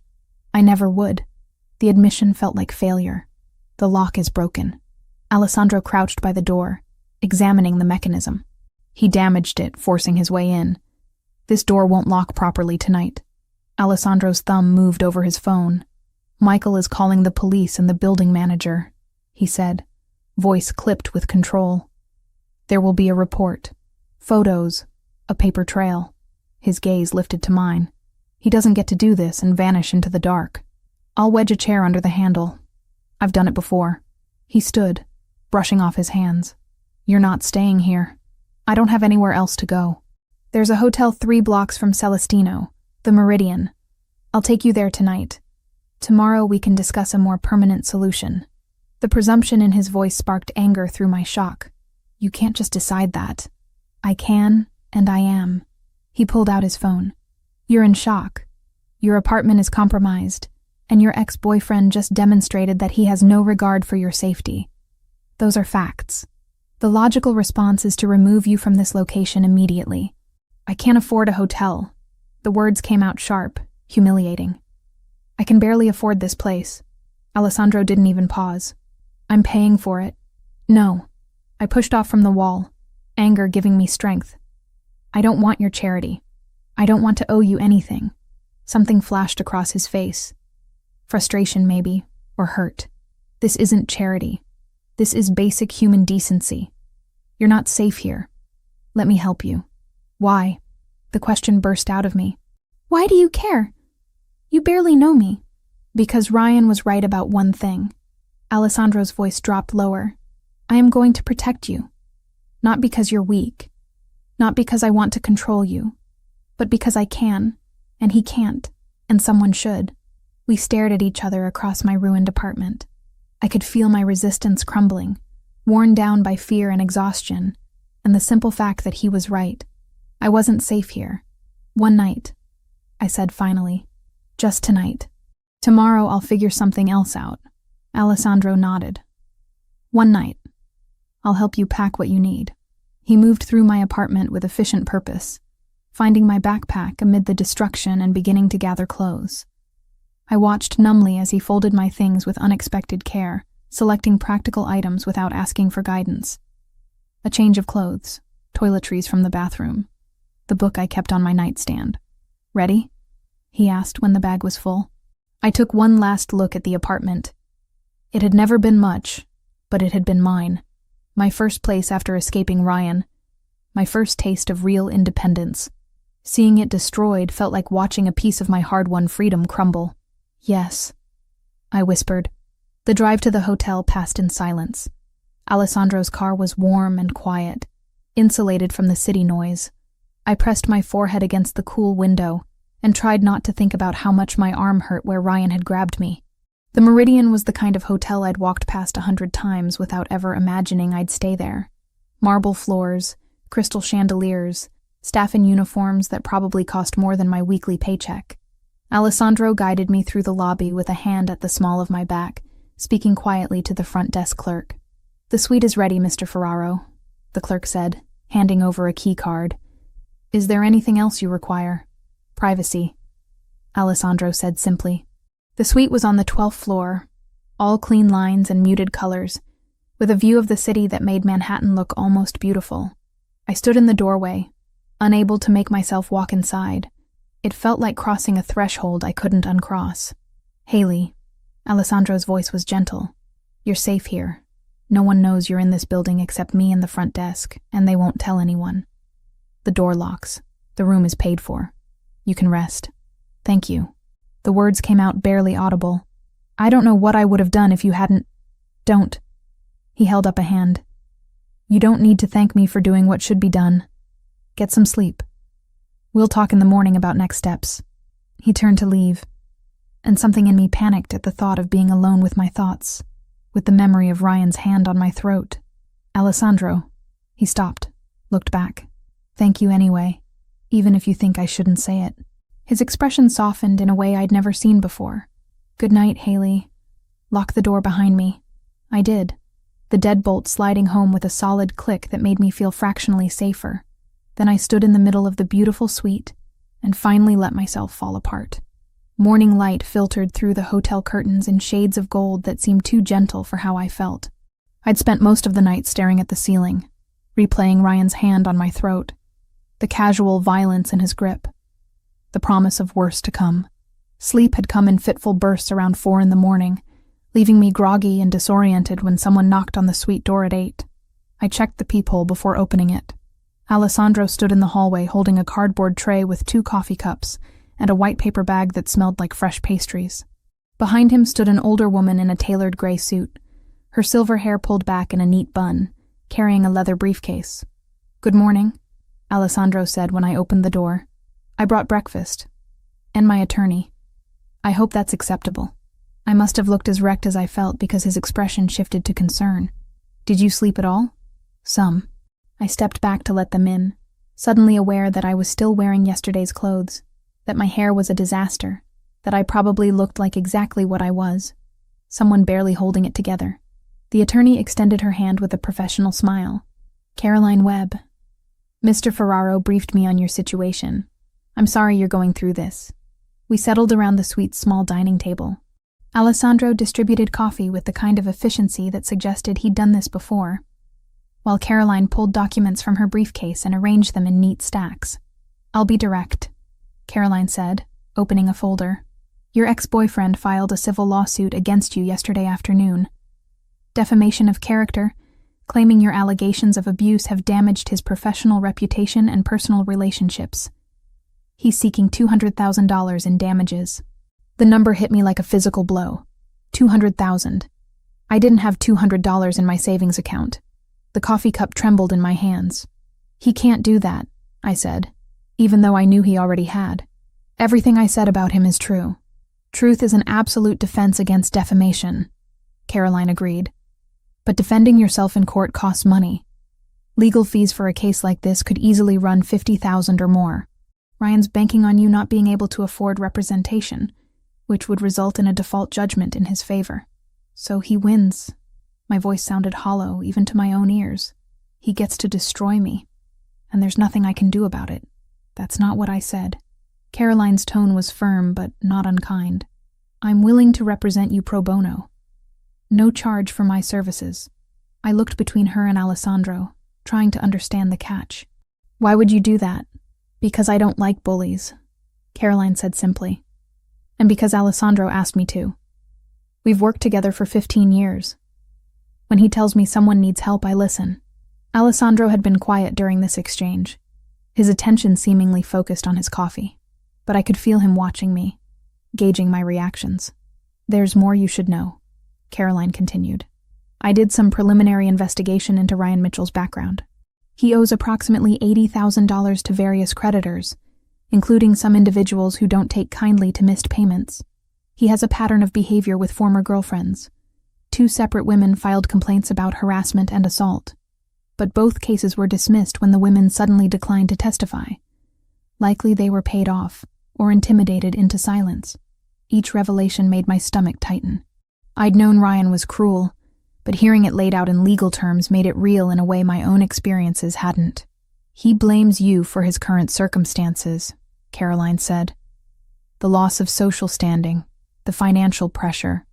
"I never would." The admission felt like failure. "The lock is broken." Alessandro crouched by the door, examining the mechanism. He damaged it, forcing his way in. This door won't lock properly tonight. Alessandro's thumb moved over his phone. Michael is calling the police and the building manager, he said, voice clipped with control. There will be a report. Photos. A paper trail. His gaze lifted to mine. He doesn't get to do this and vanish into the dark. I'll wedge a chair under the handle. I've done it before. He stood, brushing off his hands. You're not staying here. I don't have anywhere else to go. There's a hotel 3 blocks from Celestino, the Meridian. I'll take you there tonight. Tomorrow we can discuss a more permanent solution. The presumption in his voice sparked anger through my shock. You can't just decide that. I can, and I am. He pulled out his phone. You're in shock. Your apartment is compromised, and your ex-boyfriend just demonstrated that he has no regard for your safety. Those are facts. The logical response is to remove you from this location immediately. I can't afford a hotel. The words came out sharp, humiliating. I can barely afford this place. Alessandro didn't even pause. I'm paying for it. No. I pushed off from the wall, anger giving me strength. I don't want your charity. I don't want to owe you anything. Something flashed across his face. Frustration, maybe, or hurt. This isn't charity. This is basic human decency. You're not safe here. Let me help you. Why? The question burst out of me. Why do you care? You barely know me. Because Ryan was right about one thing. Alessandro's voice dropped lower. I am going to protect you. Not because you're weak. Not because I want to control you. But because I can, and he can't, and someone should. We stared at each other across my ruined apartment. I could feel my resistance crumbling, worn down by fear and exhaustion, and the simple fact that he was right. I wasn't safe here. One night, I said finally. Just tonight. Tomorrow I'll figure something else out. Alessandro nodded. One night. I'll help you pack what you need. He moved through my apartment with efficient purpose, finding my backpack amid the destruction and beginning to gather clothes. I watched numbly as he folded my things with unexpected care, selecting practical items without asking for guidance. A change of clothes, toiletries from the bathroom, the book I kept on my nightstand. Ready? He asked when the bag was full. I took one last look at the apartment. It had never been much, but it had been mine. My first place after escaping Ryan. My first taste of real independence. Seeing it destroyed felt like watching a piece of my hard-won freedom crumble. Yes, I whispered. The drive to the hotel passed in silence. Alessandro's car was warm and quiet, insulated from the city noise. I pressed my forehead against the cool window and tried not to think about how much my arm hurt where Ryan had grabbed me. The Meridian was the kind of hotel I'd walked past 100 times without ever imagining I'd stay there. Marble floors, crystal chandeliers, staff in uniforms that probably cost more than my weekly paycheck. Alessandro guided me through the lobby with a hand at the small of my back, speaking quietly to the front desk clerk. The suite is ready, Mr. Ferraro, the clerk said, handing over a key card. Is there anything else you require? Privacy, Alessandro said simply. The suite was on the 12th floor, all clean lines and muted colors, with a view of the city that made Manhattan look almost beautiful. I stood in the doorway, unable to make myself walk inside. It felt like crossing a threshold I couldn't uncross. Haley, Alessandro's voice was gentle. You're safe here. No one knows you're in this building except me and the front desk, and they won't tell anyone. The door locks. The room is paid for. You can rest. Thank you. The words came out barely audible. I don't know what I would have done if you hadn't... Don't. He held up a hand. You don't need to thank me for doing what should be done. Get some sleep. We'll talk in the morning about next steps. He turned to leave, and something in me panicked at the thought of being alone with my thoughts, with the memory of Ryan's hand on my throat. Alessandro. He stopped, looked back. Thank you anyway, even if you think I shouldn't say it. His expression softened in a way I'd never seen before. Good night, Haley. Lock the door behind me. I did, the deadbolt sliding home with a solid click that made me feel fractionally safer. Then I stood in the middle of the beautiful suite and finally let myself fall apart. Morning light filtered through the hotel curtains in shades of gold that seemed too gentle for how I felt. I'd spent most of the night staring at the ceiling, replaying Ryan's hand on my throat, the casual violence in his grip, the promise of worse to come. Sleep had come in fitful bursts around 4 a.m, leaving me groggy and disoriented when someone knocked on the suite door at 8. I checked the peephole before opening it. Alessandro stood in the hallway holding a cardboard tray with 2 coffee cups and a white paper bag that smelled like fresh pastries. Behind him stood an older woman in a tailored gray suit, her silver hair pulled back in a neat bun, carrying a leather briefcase. "Good morning," Alessandro said when I opened the door. "I brought breakfast. And my attorney. I hope that's acceptable." I must have looked as wrecked as I felt because his expression shifted to concern. "Did you sleep at all?" "Some." I stepped back to let them in, suddenly aware that I was still wearing yesterday's clothes, that my hair was a disaster, that I probably looked like exactly what I was, someone barely holding it together. The attorney extended her hand with a professional smile. "Caroline Webb. Mr. Ferraro briefed me on your situation. I'm sorry you're going through this." We settled around the suite's small dining table. Alessandro distributed coffee with the kind of efficiency that suggested he'd done this before, while Caroline pulled documents from her briefcase and arranged them in neat stacks. "I'll be direct," Caroline said, opening a folder. "Your ex-boyfriend filed a civil lawsuit against you yesterday afternoon. Defamation of character, claiming your allegations of abuse have damaged his professional reputation and personal relationships. He's seeking $200,000 in damages." The number hit me like a physical blow. 200,000. I didn't have $200 in my savings account. The coffee cup trembled in my hands. "He can't do that," I said, even though I knew he already had. "Everything I said about him is true. Truth is an absolute defense against defamation," Caroline agreed. "But defending yourself in court costs money. Legal fees for a case like this could easily run $50,000 or more. Ryan's banking on you not being able to afford representation, which would result in a default judgment in his favor. So he wins." My voice sounded hollow, even to my own ears. "He gets to destroy me, and there's nothing I can do about it." "That's not what I said." Caroline's tone was firm, but not unkind. "I'm willing to represent you pro bono. No charge for my services." I looked between her and Alessandro, trying to understand the catch. "Why would you do that?" "Because I don't like bullies," Caroline said simply. "And because Alessandro asked me to. We've worked together for 15 years. When he tells me someone needs help, I listen." Alessandro had been quiet during this exchange, his attention seemingly focused on his coffee, but I could feel him watching me, gauging my reactions. "There's more you should know," Caroline continued. "I did some preliminary investigation into Ryan Mitchell's background. He owes approximately $80,000 to various creditors, including some individuals who don't take kindly to missed payments. He has a pattern of behavior with former girlfriends. 2 separate women filed complaints about harassment and assault, but both cases were dismissed when the women suddenly declined to testify. Likely they were paid off or intimidated into silence. Each revelation made my stomach tighten. I'd known Ryan was cruel, but hearing it laid out in legal terms made it real in a way my own experiences hadn't. "He blames you for his current circumstances," Caroline said. "The loss of social standing, the financial pressure,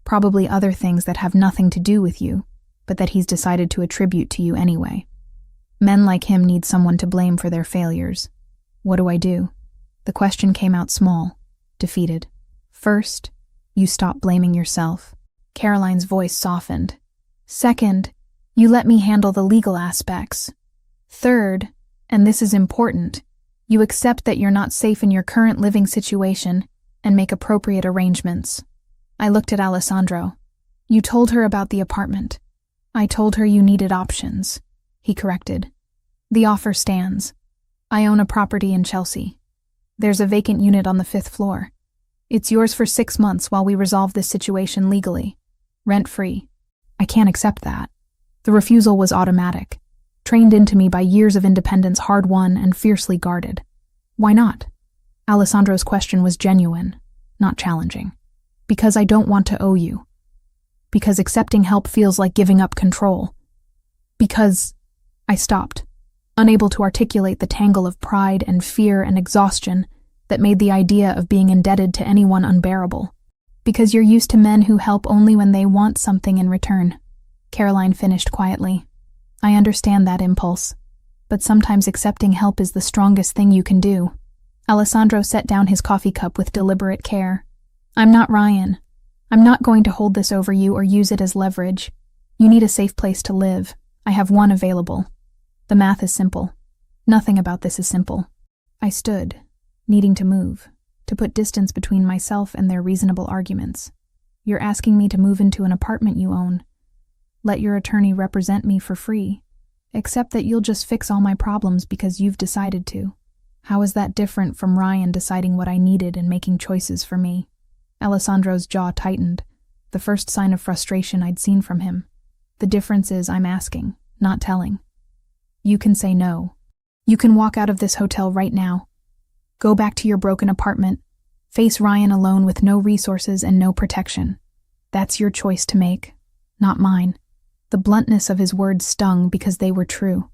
probably other things that have nothing to do with you, but that he's decided to attribute to you anyway. Men like him need someone to blame for their failures. What do I do?" The question came out small, defeated. "First, you stop blaming yourself." Caroline's voice softened. "Second, you let me handle the legal aspects. Third, and this is important, you accept that you're not safe in your current living situation and make appropriate arrangements." I looked at Alessandro. "You told her about the apartment." "I told her you needed options," he corrected. "The offer stands. I own a property in Chelsea. There's a vacant unit on the 5th floor. It's yours for 6 months while we resolve this situation legally. Rent-free." I can't accept that. The refusal was automatic, trained into me by years of independence hard-won and fiercely guarded. "Why not?" Alessandro's question was genuine, not challenging. "Because I don't want to owe you. Because accepting help feels like giving up control. Because..." I stopped, unable to articulate the tangle of pride and fear and exhaustion that made the idea of being indebted to anyone unbearable. "Because you're used to men who help only when they want something in return," Caroline finished quietly. I understand that impulse, but sometimes accepting help is the strongest thing you can do. Alessandro set down his coffee cup with deliberate care. I'm not Ryan. I'm not going to hold this over you or use it as leverage. You need a safe place to live. I have one available. The math is simple. Nothing about this is simple. I stood, needing to move, to put distance between myself and their reasonable arguments. You're asking me to move into an apartment you own. Let your attorney represent me for free. Accept that you'll just fix all my problems because you've decided to. How is that different from Ryan deciding what I needed and making choices for me? Alessandro's jaw tightened, the first sign of frustration I'd seen from him. The difference is I'm asking, not telling. You can say no. You can walk out of this hotel right now. Go back to your broken apartment. Face Ryan alone with no resources and no protection. That's your choice to make, not mine. The bluntness of his words stung because they were true.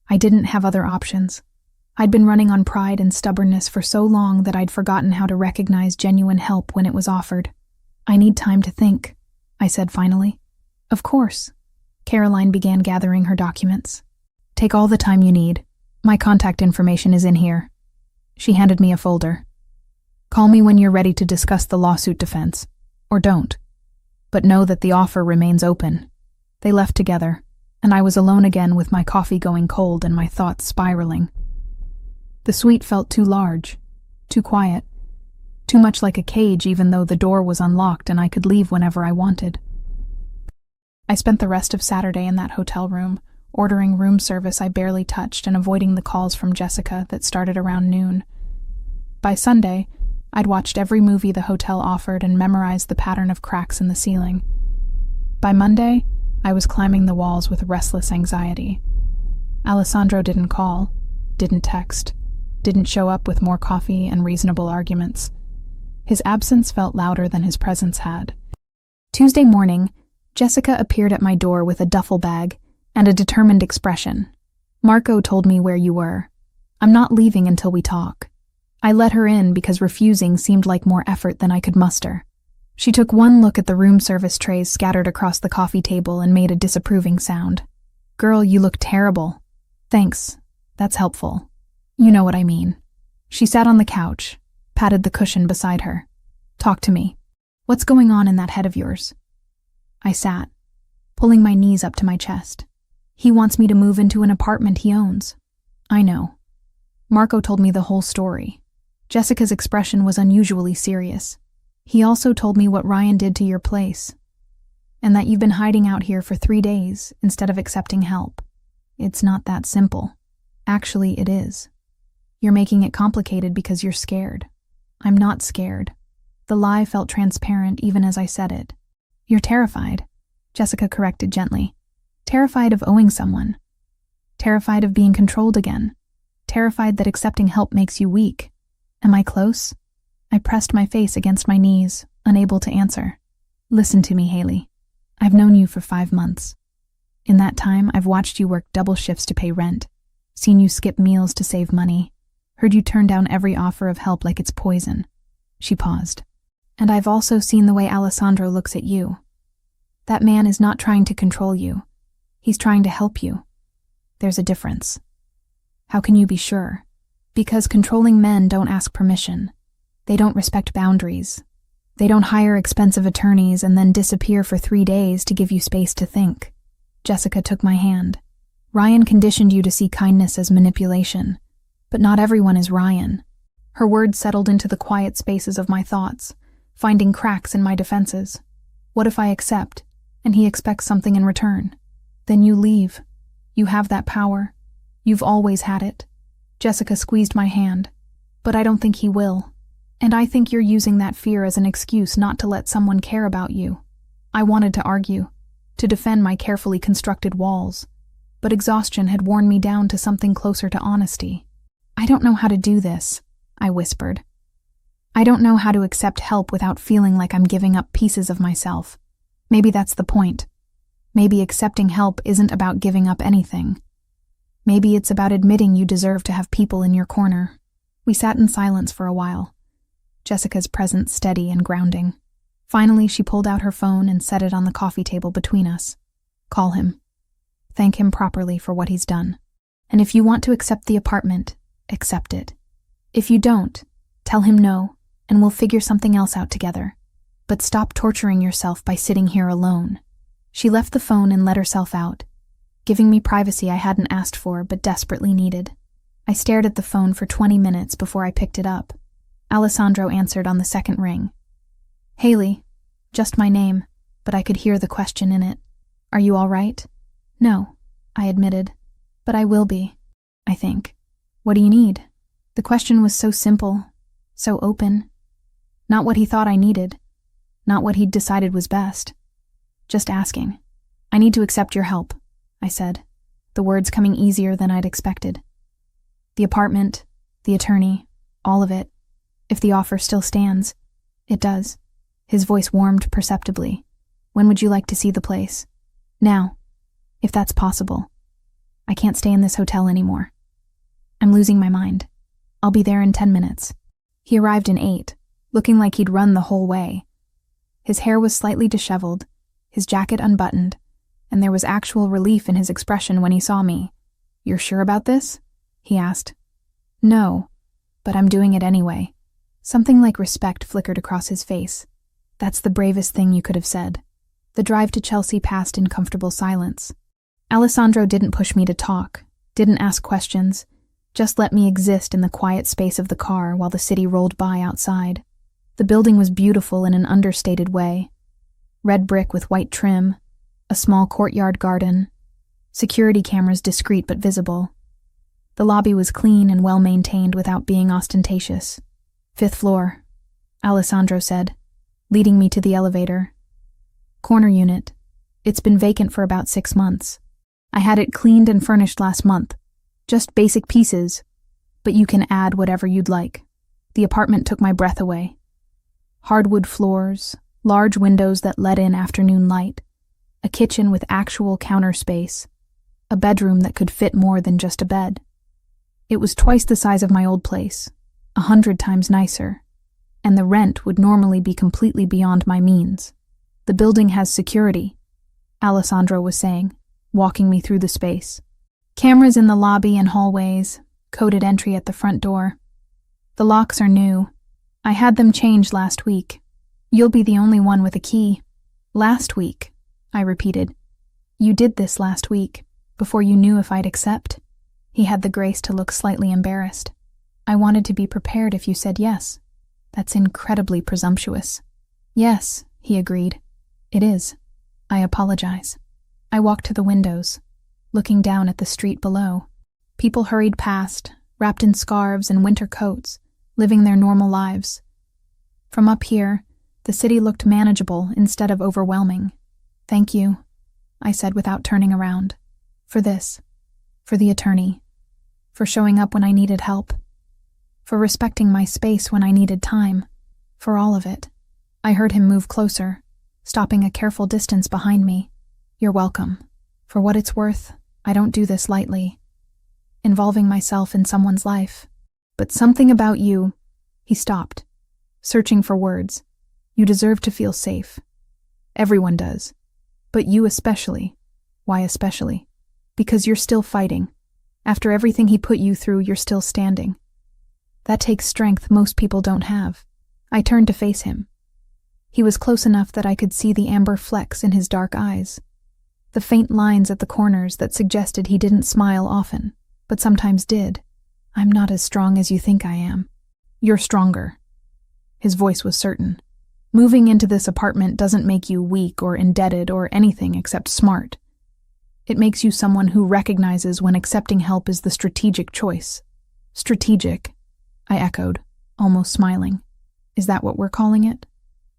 I didn't have other options. I'd been running on pride and stubbornness for so long that I'd forgotten how to recognize genuine help when it was offered. I need time to think, I said finally. Of course. Caroline began gathering her documents. Take all the time you need. My contact information is in here. She handed me a folder. Call me when you're ready to discuss the lawsuit defense. Or don't. But know that the offer remains open. They left together, and I was alone again with my coffee going cold and my thoughts spiraling. The suite felt too large, too quiet, too much like a cage even though the door was unlocked and I could leave whenever I wanted. I spent the rest of Saturday in that hotel room, ordering room service I barely touched and avoiding the calls from Jessica that started around noon. By Sunday, I'd watched every movie the hotel offered and memorized the pattern of cracks in the ceiling. By Monday, I was climbing the walls with restless anxiety. Alessandro didn't call, didn't text, didn't show up with more coffee and reasonable arguments. His absence felt louder than his presence had. Tuesday morning, Jessica appeared at my door with a duffel bag and a determined expression. Marco told me where you were. I'm not leaving until we talk. I let her in because refusing seemed like more effort than I could muster. She took one look at the room service trays scattered across the coffee table and made a disapproving sound. Girl, you look terrible. Thanks. That's helpful. You know what I mean. She sat on the couch, patted the cushion beside her. Talk to me. What's going on in that head of yours? I sat, pulling my knees up to my chest. He wants me to move into an apartment he owns. I know. Marco told me the whole story. Jessica's expression was unusually serious. He also told me what Ryan did to your place, and that you've been hiding out here for 3 days instead of accepting help. It's not that simple. Actually, it is. You're making it complicated because you're scared. I'm not scared. The lie felt transparent even as I said it. You're terrified, Jessica corrected gently. Terrified of owing someone. Terrified of being controlled again. Terrified that accepting help makes you weak. Am I close? I pressed my face against my knees, unable to answer. Listen to me, Haley. I've known you for 5 months. In that time, I've watched you work double shifts to pay rent, seen you skip meals to save money, heard you turn down every offer of help like it's poison. She paused. And I've also seen the way Alessandro looks at you. That man is not trying to control you. He's trying to help you. There's a difference. How can you be sure? Because controlling men don't ask permission. They don't respect boundaries. They don't hire expensive attorneys and then disappear for 3 days to give you space to think. Jessica took my hand. Ryan conditioned you to see kindness as manipulation. But not everyone is Ryan. Her words settled into the quiet spaces of my thoughts, finding cracks in my defenses. What if I accept, and he expects something in return? Then you leave. You have that power. You've always had it. Jessica squeezed my hand. But I don't think he will. And I think you're using that fear as an excuse not to let someone care about you. I wanted to argue, to defend my carefully constructed walls, but exhaustion had worn me down to something closer to honesty. I don't know how to do this, I whispered. I don't know how to accept help without feeling like I'm giving up pieces of myself. Maybe that's the point. Maybe accepting help isn't about giving up anything. Maybe it's about admitting you deserve to have people in your corner. We sat in silence for a while, Jessica's presence steady and grounding. Finally, she pulled out her phone and set it on the coffee table between us. Call him. Thank him properly for what he's done. And if you want to accept the apartment, accept it. If you don't, tell him no, and we'll figure something else out together. But stop torturing yourself by sitting here alone. She left the phone and let herself out, giving me privacy I hadn't asked for but desperately needed. I stared at the phone for 20 minutes before I picked it up. Alessandro answered on the second ring. Haley, just my name, but I could hear the question in it. Are you all right? No, I admitted. But I will be, I think. What do you need? The question was so simple, so open. Not what he thought I needed. Not what he'd decided was best. Just asking. I need to accept your help, I said, the words coming easier than I'd expected. The apartment, the attorney, all of it. If the offer still stands. It does. His voice warmed perceptibly. When would you like to see the place? Now, if that's possible. I can't stay in this hotel anymore. I'm losing my mind. I'll be there in 10 minutes. He arrived in 8, looking like he'd run the whole way. His hair was slightly disheveled, his jacket unbuttoned, and there was actual relief in his expression when he saw me. You're sure about this? He asked. No, but I'm doing it anyway. Something like respect flickered across his face. That's the bravest thing you could have said. The drive to Chelsea passed in comfortable silence. Alessandro didn't push me to talk, didn't ask questions, just let me exist in the quiet space of the car while the city rolled by outside. The building was beautiful in an understated way. Red brick with white trim, a small courtyard garden, security cameras discreet but visible. The lobby was clean and well-maintained without being ostentatious. 5th floor, Alessandro said, leading me to the elevator. Corner unit. It's been vacant for about 6 months. I had it cleaned and furnished last month. Just basic pieces, but you can add whatever you'd like. The apartment took my breath away. Hardwood floors, large windows that let in afternoon light, a kitchen with actual counter space, a bedroom that could fit more than just a bed. It was twice the size of my old place, 100 times nicer, and the rent would normally be completely beyond my means. The building has security, Alessandro was saying, walking me through the space. Cameras in the lobby and hallways, coded entry at the front door. The locks are new. I had them changed last week. You'll be the only one with a key. Last week, I repeated. You did this last week, before you knew if I'd accept. He had the grace to look slightly embarrassed. I wanted to be prepared if you said yes. That's incredibly presumptuous. Yes, he agreed. It is. I apologize. I walked to the windows, looking down at the street below. People hurried past, wrapped in scarves and winter coats, living their normal lives. From up here, the city looked manageable instead of overwhelming. Thank you, I said without turning around. For this. For the attorney. For showing up when I needed help. For respecting my space when I needed time. For all of it. I heard him move closer, stopping a careful distance behind me. You're welcome. For what it's worth, I don't do this lightly. Involving myself in someone's life. But something about you. He stopped, searching for words. You deserve to feel safe. Everyone does. But you especially. Why especially? Because you're still fighting. After everything he put you through, you're still standing. That takes strength most people don't have. I turned to face him. He was close enough that I could see the amber flecks in his dark eyes. The faint lines at the corners that suggested he didn't smile often, but sometimes did. I'm not as strong as you think I am. You're stronger. His voice was certain. Moving into this apartment doesn't make you weak or indebted or anything except smart. It makes you someone who recognizes when accepting help is the strategic choice. Strategic, I echoed, almost smiling. Is that what we're calling it?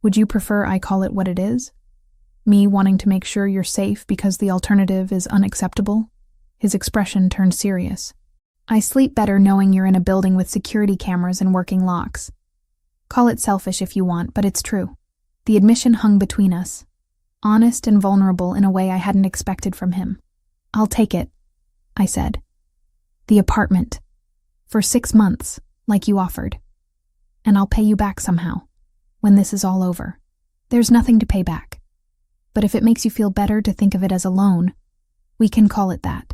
Would you prefer I call it what it is? Me wanting to make sure you're safe because the alternative is unacceptable? His expression turned serious. I sleep better knowing you're in a building with security cameras and working locks. Call it selfish if you want, but it's true. The admission hung between us. Honest and vulnerable in a way I hadn't expected from him. I'll take it, I said. The apartment. For 6 months, like you offered. And I'll pay you back somehow, when this is all over. There's nothing to pay back. But if it makes you feel better to think of it as a loan, We can call it that.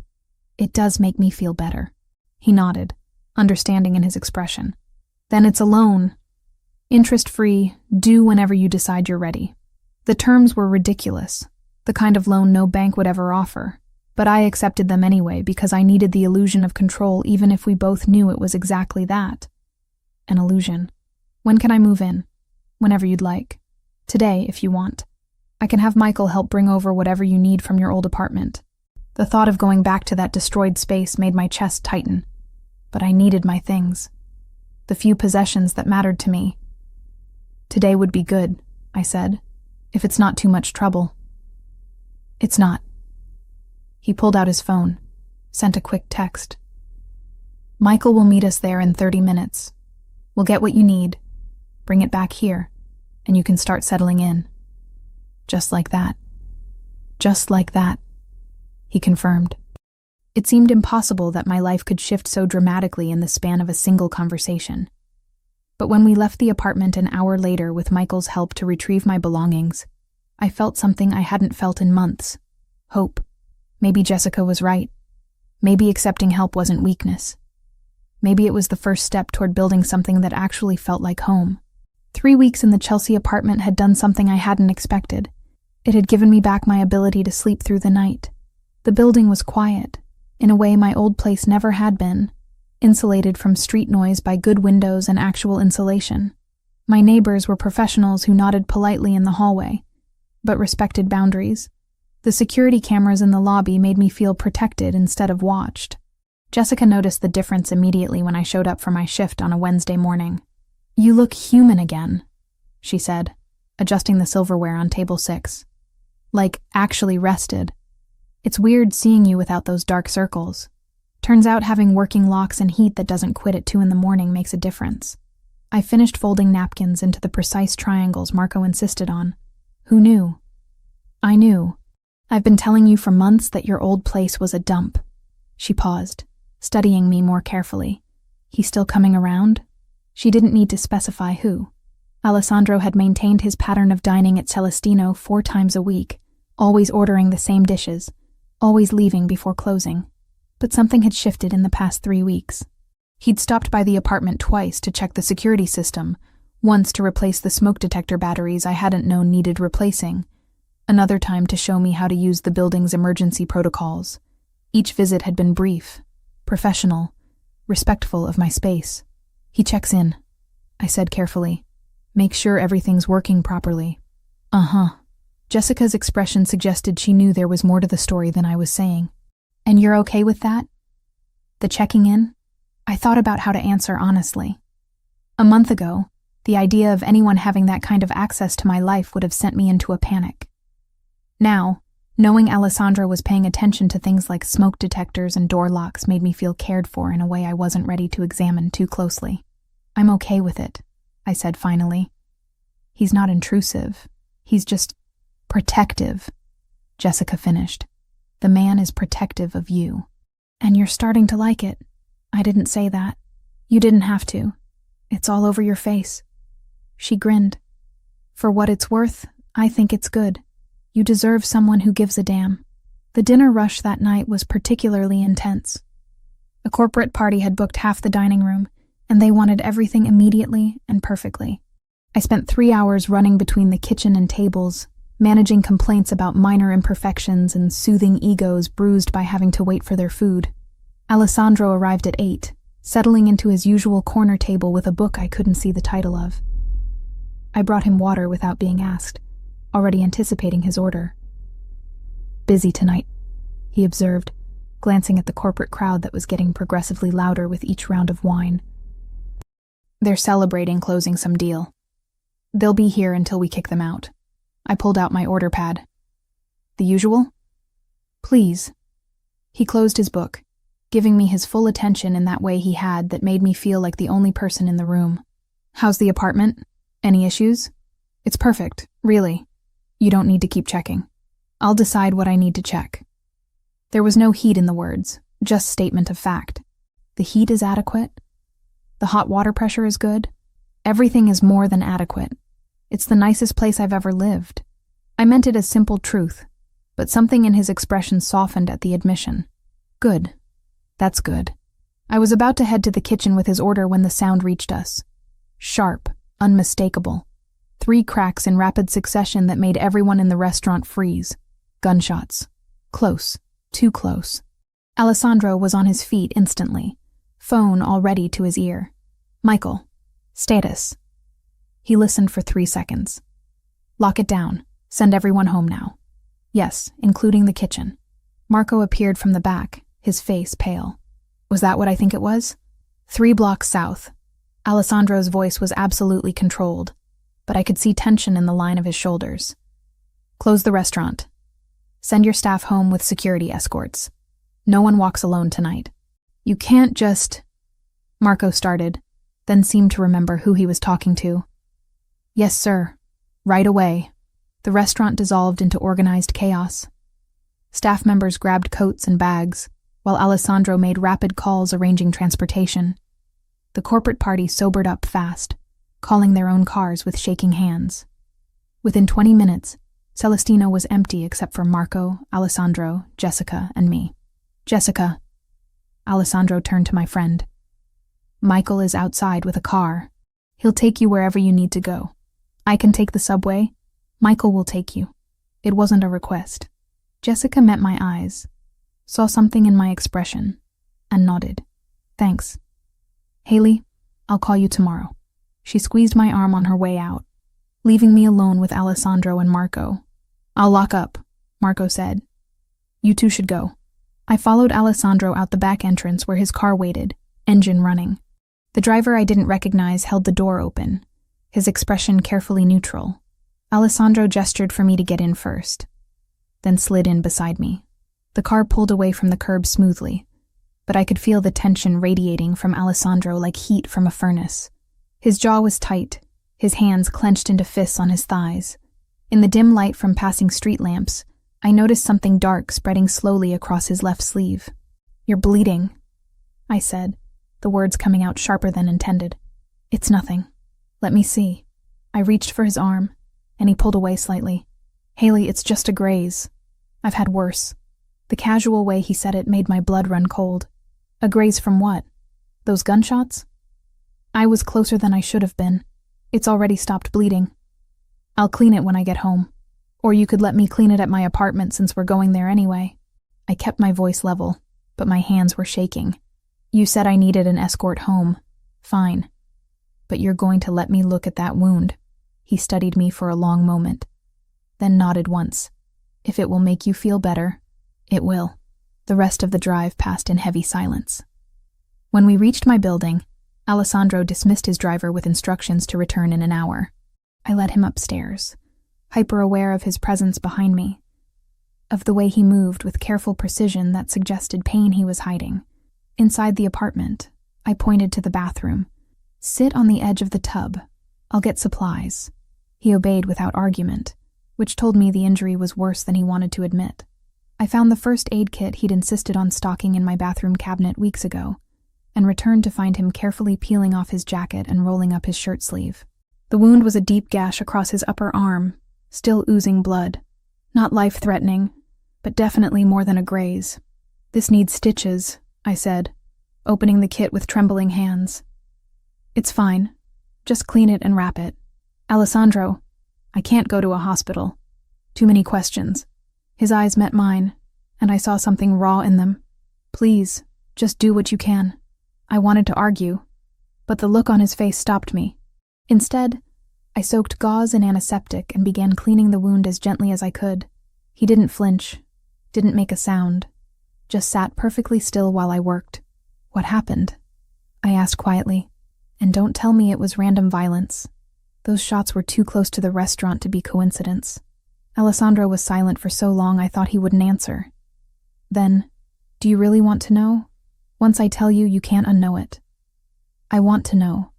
It does make me feel better. He nodded, understanding in his expression. Then it's a loan. Interest-free, due whenever you decide you're ready. The terms were ridiculous, the kind of loan no bank would ever offer, but I accepted them anyway because I needed the illusion of control even if we both knew it was exactly that. An illusion. When can I move in? Whenever you'd like. Today, if you want. I can have Michael help bring over whatever you need from your old apartment. The thought of going back to that destroyed space made my chest tighten. But I needed my things. The few possessions that mattered to me. Today would be good, I said, if it's not too much trouble. It's not. He pulled out his phone, sent a quick text. Michael will meet us there in 30 minutes. We'll get what you need, bring it back here, and you can start settling in. Just like that. Just like that, he confirmed. It seemed impossible that my life could shift so dramatically in the span of a single conversation. But when we left the apartment an hour later with Michael's help to retrieve my belongings, I felt something I hadn't felt in months. Hope. Maybe Jessica was right. Maybe accepting help wasn't weakness. Maybe it was the first step toward building something that actually felt like home. 3 weeks in the Chelsea apartment had done something I hadn't expected. It had given me back my ability to sleep through the night. The building was quiet, in a way my old place never had been, insulated from street noise by good windows and actual insulation. My neighbors were professionals who nodded politely in the hallway, but respected boundaries. The security cameras in the lobby made me feel protected instead of watched. Jessica noticed the difference immediately when I showed up for my shift on a Wednesday morning. You look human again, she said, adjusting the silverware on table 6. Like, actually rested. It's weird seeing you without those dark circles. Turns out having working locks and heat that doesn't quit at 2 a.m. makes a difference. I finished folding napkins into the precise triangles Marco insisted on. Who knew? I knew. I've been telling you for months that your old place was a dump. She paused, studying me more carefully. He's still coming around? She didn't need to specify who. Alessandro had maintained his pattern of dining at Celestino 4 times a week, always ordering the same dishes, always leaving before closing. But something had shifted in the past 3 weeks. He'd stopped by the apartment twice to check the security system, once to replace the smoke detector batteries I hadn't known needed replacing, another time to show me how to use the building's emergency protocols. Each visit had been brief, professional, respectful of my space. He checks in, I said carefully. Make sure everything's working properly. Uh-huh. Jessica's expression suggested she knew there was more to the story than I was saying. And you're okay with that? The checking in? I thought about how to answer honestly. A month ago, the idea of anyone having that kind of access to my life would have sent me into a panic. Now, knowing Alessandro was paying attention to things like smoke detectors and door locks made me feel cared for in a way I wasn't ready to examine too closely. I'm okay with it, I said finally. He's not intrusive. He's just protective, Jessica finished. The man is protective of you. And you're starting to like it. I didn't say that. You didn't have to. It's all over your face. She grinned. For what it's worth, I think it's good. You deserve someone who gives a damn. The dinner rush that night was particularly intense. A corporate party had booked half the dining room, and they wanted everything immediately and perfectly. I spent 3 hours running between the kitchen and tables, managing complaints about minor imperfections and soothing egos bruised by having to wait for their food. Alessandro arrived at 8, settling into his usual corner table with a book I couldn't see the title of. I brought him water without being asked, already anticipating his order. Busy tonight, he observed, glancing at the corporate crowd that was getting progressively louder with each round of wine. They're celebrating closing some deal. They'll be here until we kick them out. I pulled out my order pad. The usual? Please. He closed his book, giving me his full attention in that way he had that made me feel like the only person in the room. How's the apartment? Any issues? It's perfect, really. You don't need to keep checking. I'll decide what I need to check. There was no heat in the words, just statement of fact. The heat is adequate. The hot water pressure is good. Everything is more than adequate. It's the nicest place I've ever lived. I meant it as simple truth. but something in his expression softened at the admission. Good. That's good. I was about to head to the kitchen with his order when the sound reached us. Sharp, unmistakable. 3 cracks in rapid succession that made everyone in the restaurant freeze. Gunshots. Close. Too close. Alessandro was on his feet instantly, phone already to his ear. Michael. Status. He listened for 3 seconds. Lock it down. Send everyone home now. Yes, including the kitchen. Marco appeared from the back, his face pale. Was that what I think it was? 3 blocks south. Alessandro's voice was absolutely controlled, but I could see tension in the line of his shoulders. Close the restaurant. Send your staff home with security escorts. No one walks alone tonight. You can't just... Marco started, then seemed to remember who he was talking to. Yes, sir. Right away. The restaurant dissolved into organized chaos. Staff members grabbed coats and bags, while Alessandro made rapid calls arranging transportation. The corporate party sobered up fast, calling their own cars with shaking hands. Within 20 minutes, Celestino was empty except for Marco, Alessandro, Jessica, and me. Jessica. Alessandro turned to my friend. Michael is outside with a car. He'll take you wherever you need to go. I can take the subway. Michael will take you. It wasn't a request. Jessica met my eyes, saw something in my expression, and nodded. Thanks. Haley, I'll call you tomorrow. She squeezed my arm on her way out, leaving me alone with Alessandro and Marco. I'll lock up, Marco said. You two should go. I followed Alessandro out the back entrance where his car waited, engine running. The driver I didn't recognize held the door open, his expression carefully neutral. Alessandro gestured for me to get in first, then slid in beside me. The car pulled away from the curb smoothly, but I could feel the tension radiating from Alessandro like heat from a furnace. His jaw was tight, his hands clenched into fists on his thighs. In the dim light from passing street lamps, I noticed something dark spreading slowly across his left sleeve. You're bleeding, I said, the words coming out sharper than intended. It's nothing. Let me see. I reached for his arm, and he pulled away slightly. Haley, it's just a graze. I've had worse. The casual way he said it made my blood run cold. A graze from what? Those gunshots? I was closer than I should have been. It's already stopped bleeding. I'll clean it when I get home. Or you could let me clean it at my apartment since we're going there anyway. I kept my voice level, but my hands were shaking. You said I needed an escort home. Fine. But you're going to let me look at that wound. He studied me for a long moment, then nodded once. If it will make you feel better, it will. The rest of the drive passed in heavy silence. When we reached my building, Alessandro dismissed his driver with instructions to return in an hour. I led him upstairs, hyper-aware of his presence behind me, of the way he moved with careful precision that suggested pain he was hiding. Inside the apartment, I pointed to the bathroom. Sit on the edge of the tub. I'll get supplies. He obeyed without argument, which told me the injury was worse than he wanted to admit. I found the first aid kit he'd insisted on stocking in my bathroom cabinet weeks ago, and returned to find him carefully peeling off his jacket and rolling up his shirt sleeve. The wound was a deep gash across his upper arm, still oozing blood. Not life-threatening, but definitely more than a graze. This needs stitches, I said, opening the kit with trembling hands. It's fine. Just clean it and wrap it. Alessandro, I can't go to a hospital. Too many questions. His eyes met mine, and I saw something raw in them. Please, just do what you can. I wanted to argue, but the look on his face stopped me. Instead, I soaked gauze in antiseptic and began cleaning the wound as gently as I could. He didn't flinch, didn't make a sound, just sat perfectly still while I worked. What happened? I asked quietly. And don't tell me it was random violence. Those shots were too close to the restaurant to be coincidence. Alessandro was silent for so long I thought he wouldn't answer. Then, do you really want to know? Once I tell you, you can't unknow it. I want to know.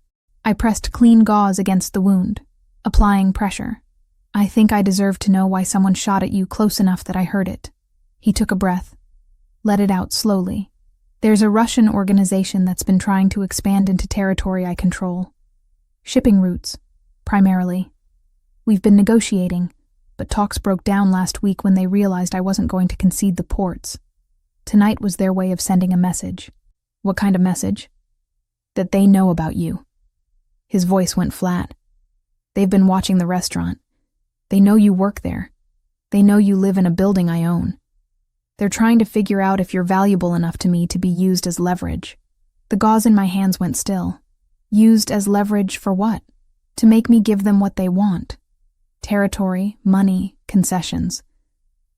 I pressed clean gauze against the wound, applying pressure. I think I deserve to know why someone shot at you close enough that I heard it. He took a breath, let it out slowly. There's a Russian organization that's been trying to expand into territory I control. Shipping routes, primarily. We've been negotiating, but talks broke down last week when they realized I wasn't going to concede the ports. Tonight was their way of sending a message. What kind of message? That they know about you. His voice went flat. They've been watching the restaurant. They know you work there. They know you live in a building I own. They're trying to figure out if you're valuable enough to me to be used as leverage. The gauze in my hands went still. Used as leverage for what? To make me give them what they want. Territory, money, concessions.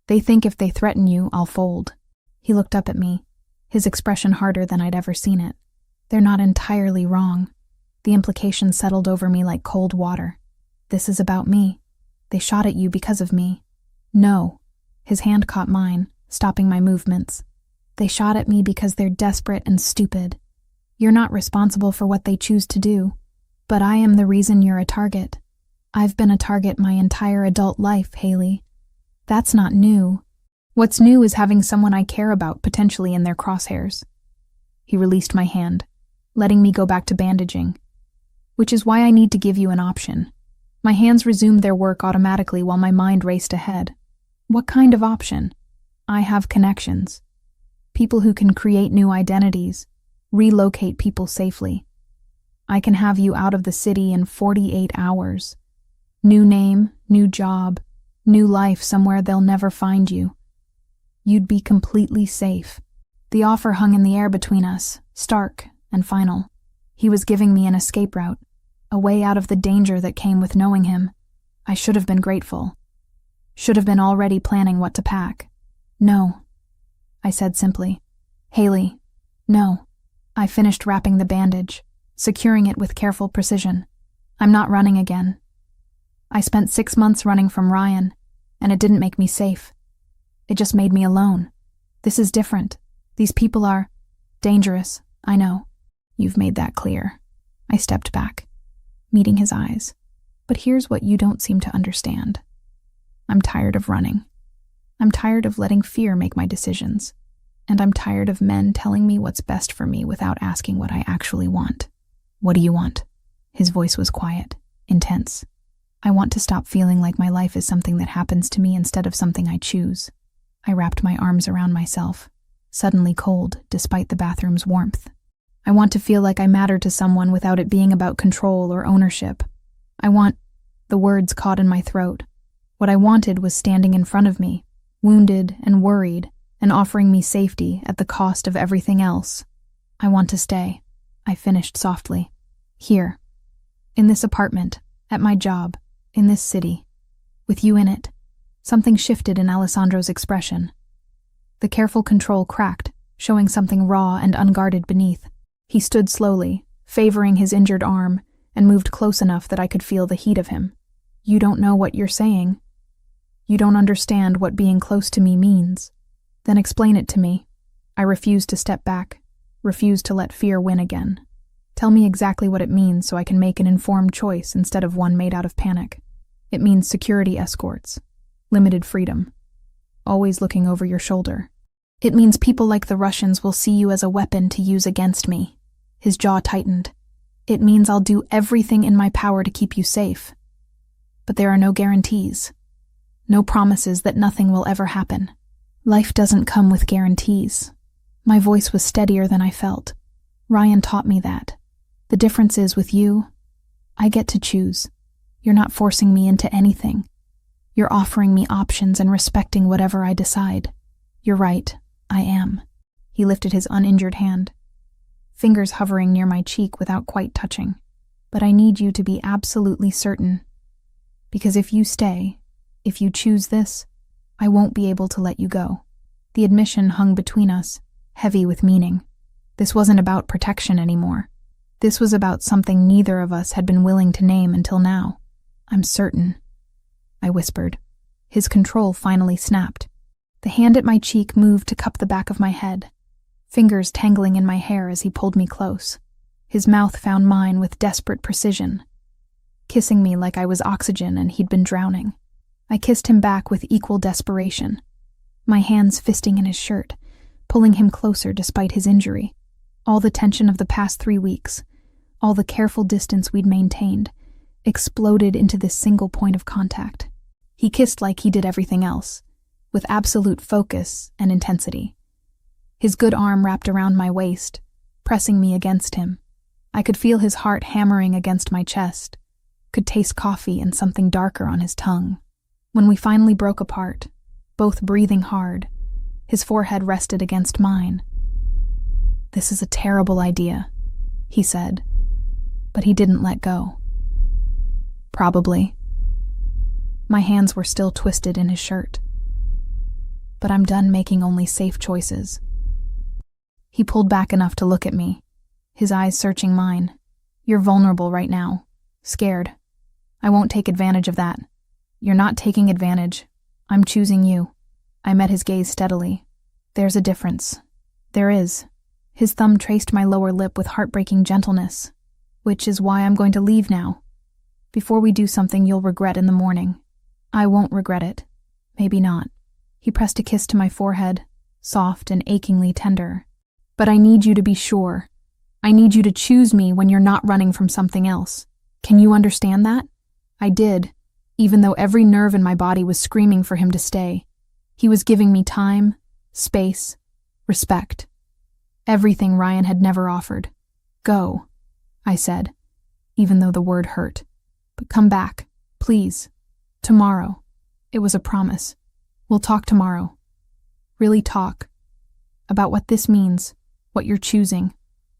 They think if they threaten you, I'll fold. He looked up at me, his expression harder than I'd ever seen it. They're not entirely wrong. The implication settled over me like cold water. This is about me. They shot at you because of me. No. His hand caught mine, stopping my movements. They shot at me because they're desperate and stupid. You're not responsible for what they choose to do, but I am the reason you're a target. I've been a target my entire adult life, Haley. That's not new. What's new is having someone I care about potentially in their crosshairs. He released my hand, letting me go back to bandaging, which is why I need to give you an option. My hands resumed their work automatically while my mind raced ahead. What kind of option? I have connections. People who can create new identities, relocate people safely. I can have you out of the city in 48 hours. New name, new job, new life somewhere they'll never find you. You'd be completely safe. The offer hung in the air between us, stark and final. He was giving me an escape route, a way out of the danger that came with knowing him. I should have been grateful. Should have been already planning what to pack. No, I said simply. Haley, no. I finished wrapping the bandage, securing it with careful precision. I'm not running again. I spent 6 months running from Ryan, and it didn't make me safe. It just made me alone. This is different. These people are dangerous, I know. You've made that clear. I stepped back, meeting his eyes. But here's what you don't seem to understand. I'm tired of running. I'm tired of letting fear make my decisions. And I'm tired of men telling me what's best for me without asking what I actually want. What do you want? His voice was quiet, intense. I want to stop feeling like my life is something that happens to me instead of something I choose. I wrapped my arms around myself, suddenly cold despite the bathroom's warmth. I want to feel like I matter to someone without it being about control or ownership. I want... The words caught in my throat. What I wanted was standing in front of me, wounded and worried, and offering me safety at the cost of everything else. I want to stay, I finished softly. Here. In this apartment, at my job, in this city. With you in it. Something shifted in Alessandro's expression. The careful control cracked, showing something raw and unguarded beneath. He stood slowly, favoring his injured arm, and moved close enough that I could feel the heat of him. You don't know what you're saying. You don't understand what being close to me means. Then explain it to me. I refused to step back, refused to let fear win again. Tell me exactly what it means so I can make an informed choice instead of one made out of panic. It means security escorts, limited freedom, always looking over your shoulder. It means people like the Russians will see you as a weapon to use against me. His jaw tightened. It means I'll do everything in my power to keep you safe. But there are no guarantees. No promises that nothing will ever happen. Life doesn't come with guarantees. My voice was steadier than I felt. Ryan taught me that. The difference is with you, I get to choose. You're not forcing me into anything. You're offering me options and respecting whatever I decide. You're right, I am. He lifted his uninjured hand, fingers hovering near my cheek without quite touching. But I need you to be absolutely certain. Because if you stay, if you choose this, I won't be able to let you go. The admission hung between us, heavy with meaning. This wasn't about protection anymore. This was about something neither of us had been willing to name until now. I'm certain, I whispered. His control finally snapped. The hand at my cheek moved to cup the back of my head, fingers tangling in my hair as he pulled me close. His mouth found mine with desperate precision, kissing me like I was oxygen and he'd been drowning. I kissed him back with equal desperation, my hands fisting in his shirt, pulling him closer despite his injury. All the tension of the past 3 weeks, all the careful distance we'd maintained, exploded into this single point of contact. He kissed like he did everything else, with absolute focus and intensity. His good arm wrapped around my waist, pressing me against him. I could feel his heart hammering against my chest, could taste coffee and something darker on his tongue. When we finally broke apart, both breathing hard, his forehead rested against mine. "This is a terrible idea," he said, but he didn't let go. "Probably." My hands were still twisted in his shirt. "But I'm done making only safe choices." He pulled back enough to look at me, his eyes searching mine. "You're vulnerable right now. Scared. I won't take advantage of that." "You're not taking advantage. I'm choosing you." I met his gaze steadily. "There's a difference." "There is." His thumb traced my lower lip with heartbreaking gentleness. "Which is why I'm going to leave now. Before we do something you'll regret in the morning." "I won't regret it." "Maybe not." He pressed a kiss to my forehead, soft and achingly tender. "But I need you to be sure. I need you to choose me when you're not running from something else. Can you understand that?" I did, even though every nerve in my body was screaming for him to stay. He was giving me time, space, respect. Everything Ryan had never offered. "Go," I said, even though the word hurt. "But come back, please. Tomorrow." It was a promise. "We'll talk tomorrow. Really talk. About what this means, what you're choosing,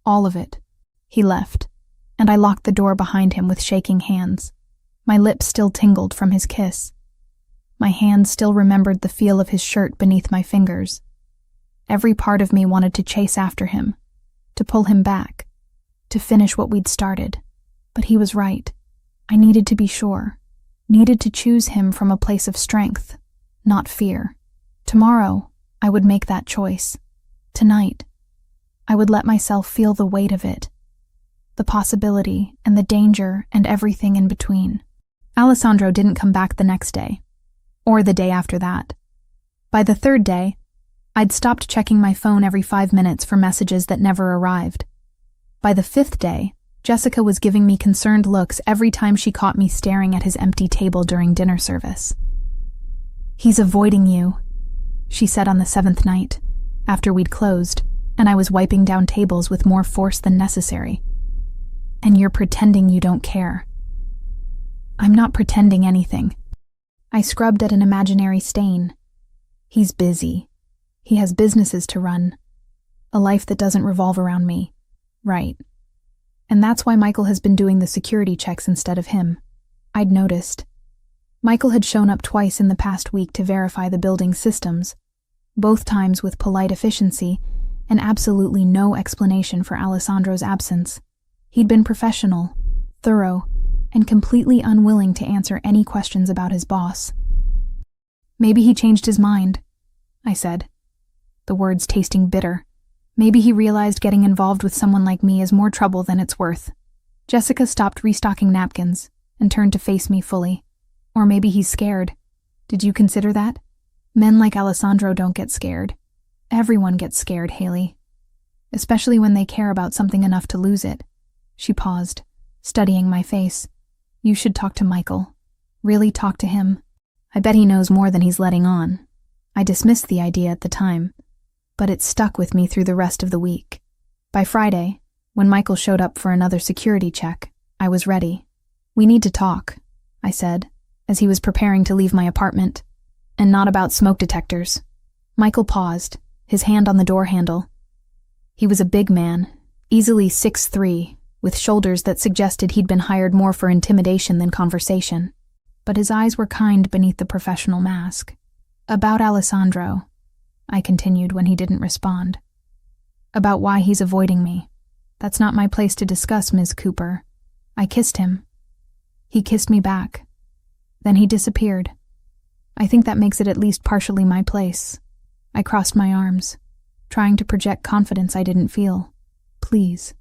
all of it." He left, and I locked the door behind him with shaking hands. My lips still tingled from his kiss. My hands still remembered the feel of his shirt beneath my fingers. Every part of me wanted to chase after him, to pull him back, to finish what we'd started. But he was right. I needed to be sure, needed to choose him from a place of strength, not fear. Tomorrow, I would make that choice. Tonight, I would let myself feel the weight of it, the possibility and the danger and everything in between. Alessandro didn't come back the next day, or the day after that. By the third day, I'd stopped checking my phone every 5 minutes for messages that never arrived. By the fifth day, Jessica was giving me concerned looks every time she caught me staring at his empty table during dinner service. "He's avoiding you," she said on the 7th night, after we'd closed, and I was wiping down tables with more force than necessary. "And you're pretending you don't care." "I'm not pretending anything." I scrubbed at an imaginary stain. "He's busy. He has businesses to run. A life that doesn't revolve around me." "Right. And that's why Michael has been doing the security checks instead of him." I'd noticed. Michael had shown up twice in the past week to verify the building's systems, both times with polite efficiency and absolutely no explanation for Alessandro's absence. He'd been professional, thorough, and completely unwilling to answer any questions about his boss. "Maybe he changed his mind," I said, the words tasting bitter. "Maybe he realized getting involved with someone like me is more trouble than it's worth." Jessica stopped restocking napkins and turned to face me fully. "Or maybe he's scared. Did you consider that? Men like Alessandro don't get scared. Everyone gets scared, Haley. Especially when they care about something enough to lose it." She paused, studying my face. "You should talk to Michael. Really talk to him. I bet he knows more than he's letting on." I dismissed the idea at the time, but it stuck with me through the rest of the week. By Friday, when Michael showed up for another security check, I was ready. "We need to talk," I said, as he was preparing to leave my apartment. "And not about smoke detectors." Michael paused, his hand on the door handle. He was a big man, easily 6'3", with shoulders that suggested he'd been hired more for intimidation than conversation. But his eyes were kind beneath the professional mask. "About Alessandro," I continued when he didn't respond. "About why he's avoiding me. That's not my place to discuss, Ms. Cooper." I kissed him. He kissed me back. Then he disappeared. I think that makes it at least partially my place. I crossed my arms, trying to project confidence I didn't feel. "Please,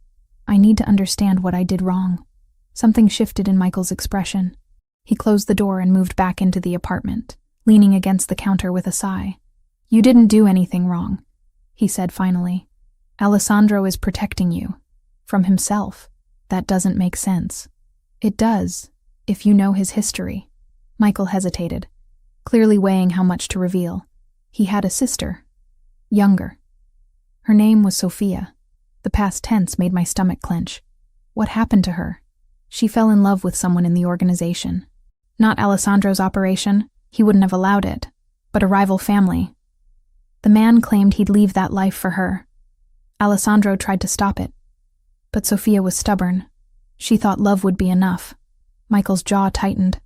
I need to understand what I did wrong." Something shifted in Michael's expression. He closed the door and moved back into the apartment, leaning against the counter with a sigh. "You didn't do anything wrong," he said finally. "Alessandro is protecting you. From himself. That doesn't make sense." "It does, if you know his history." Michael hesitated. clearly weighing how much to reveal. He had a sister. Younger. Her name was Sophia. The past tense made my stomach clench. What happened to her? She fell in love with someone in the organization. Not Alessandro's operation, he wouldn't have allowed it, but a rival family. The man claimed he'd leave that life for her. Alessandro tried to stop it, but Sophia was stubborn. She thought love would be enough. Michael's jaw tightened.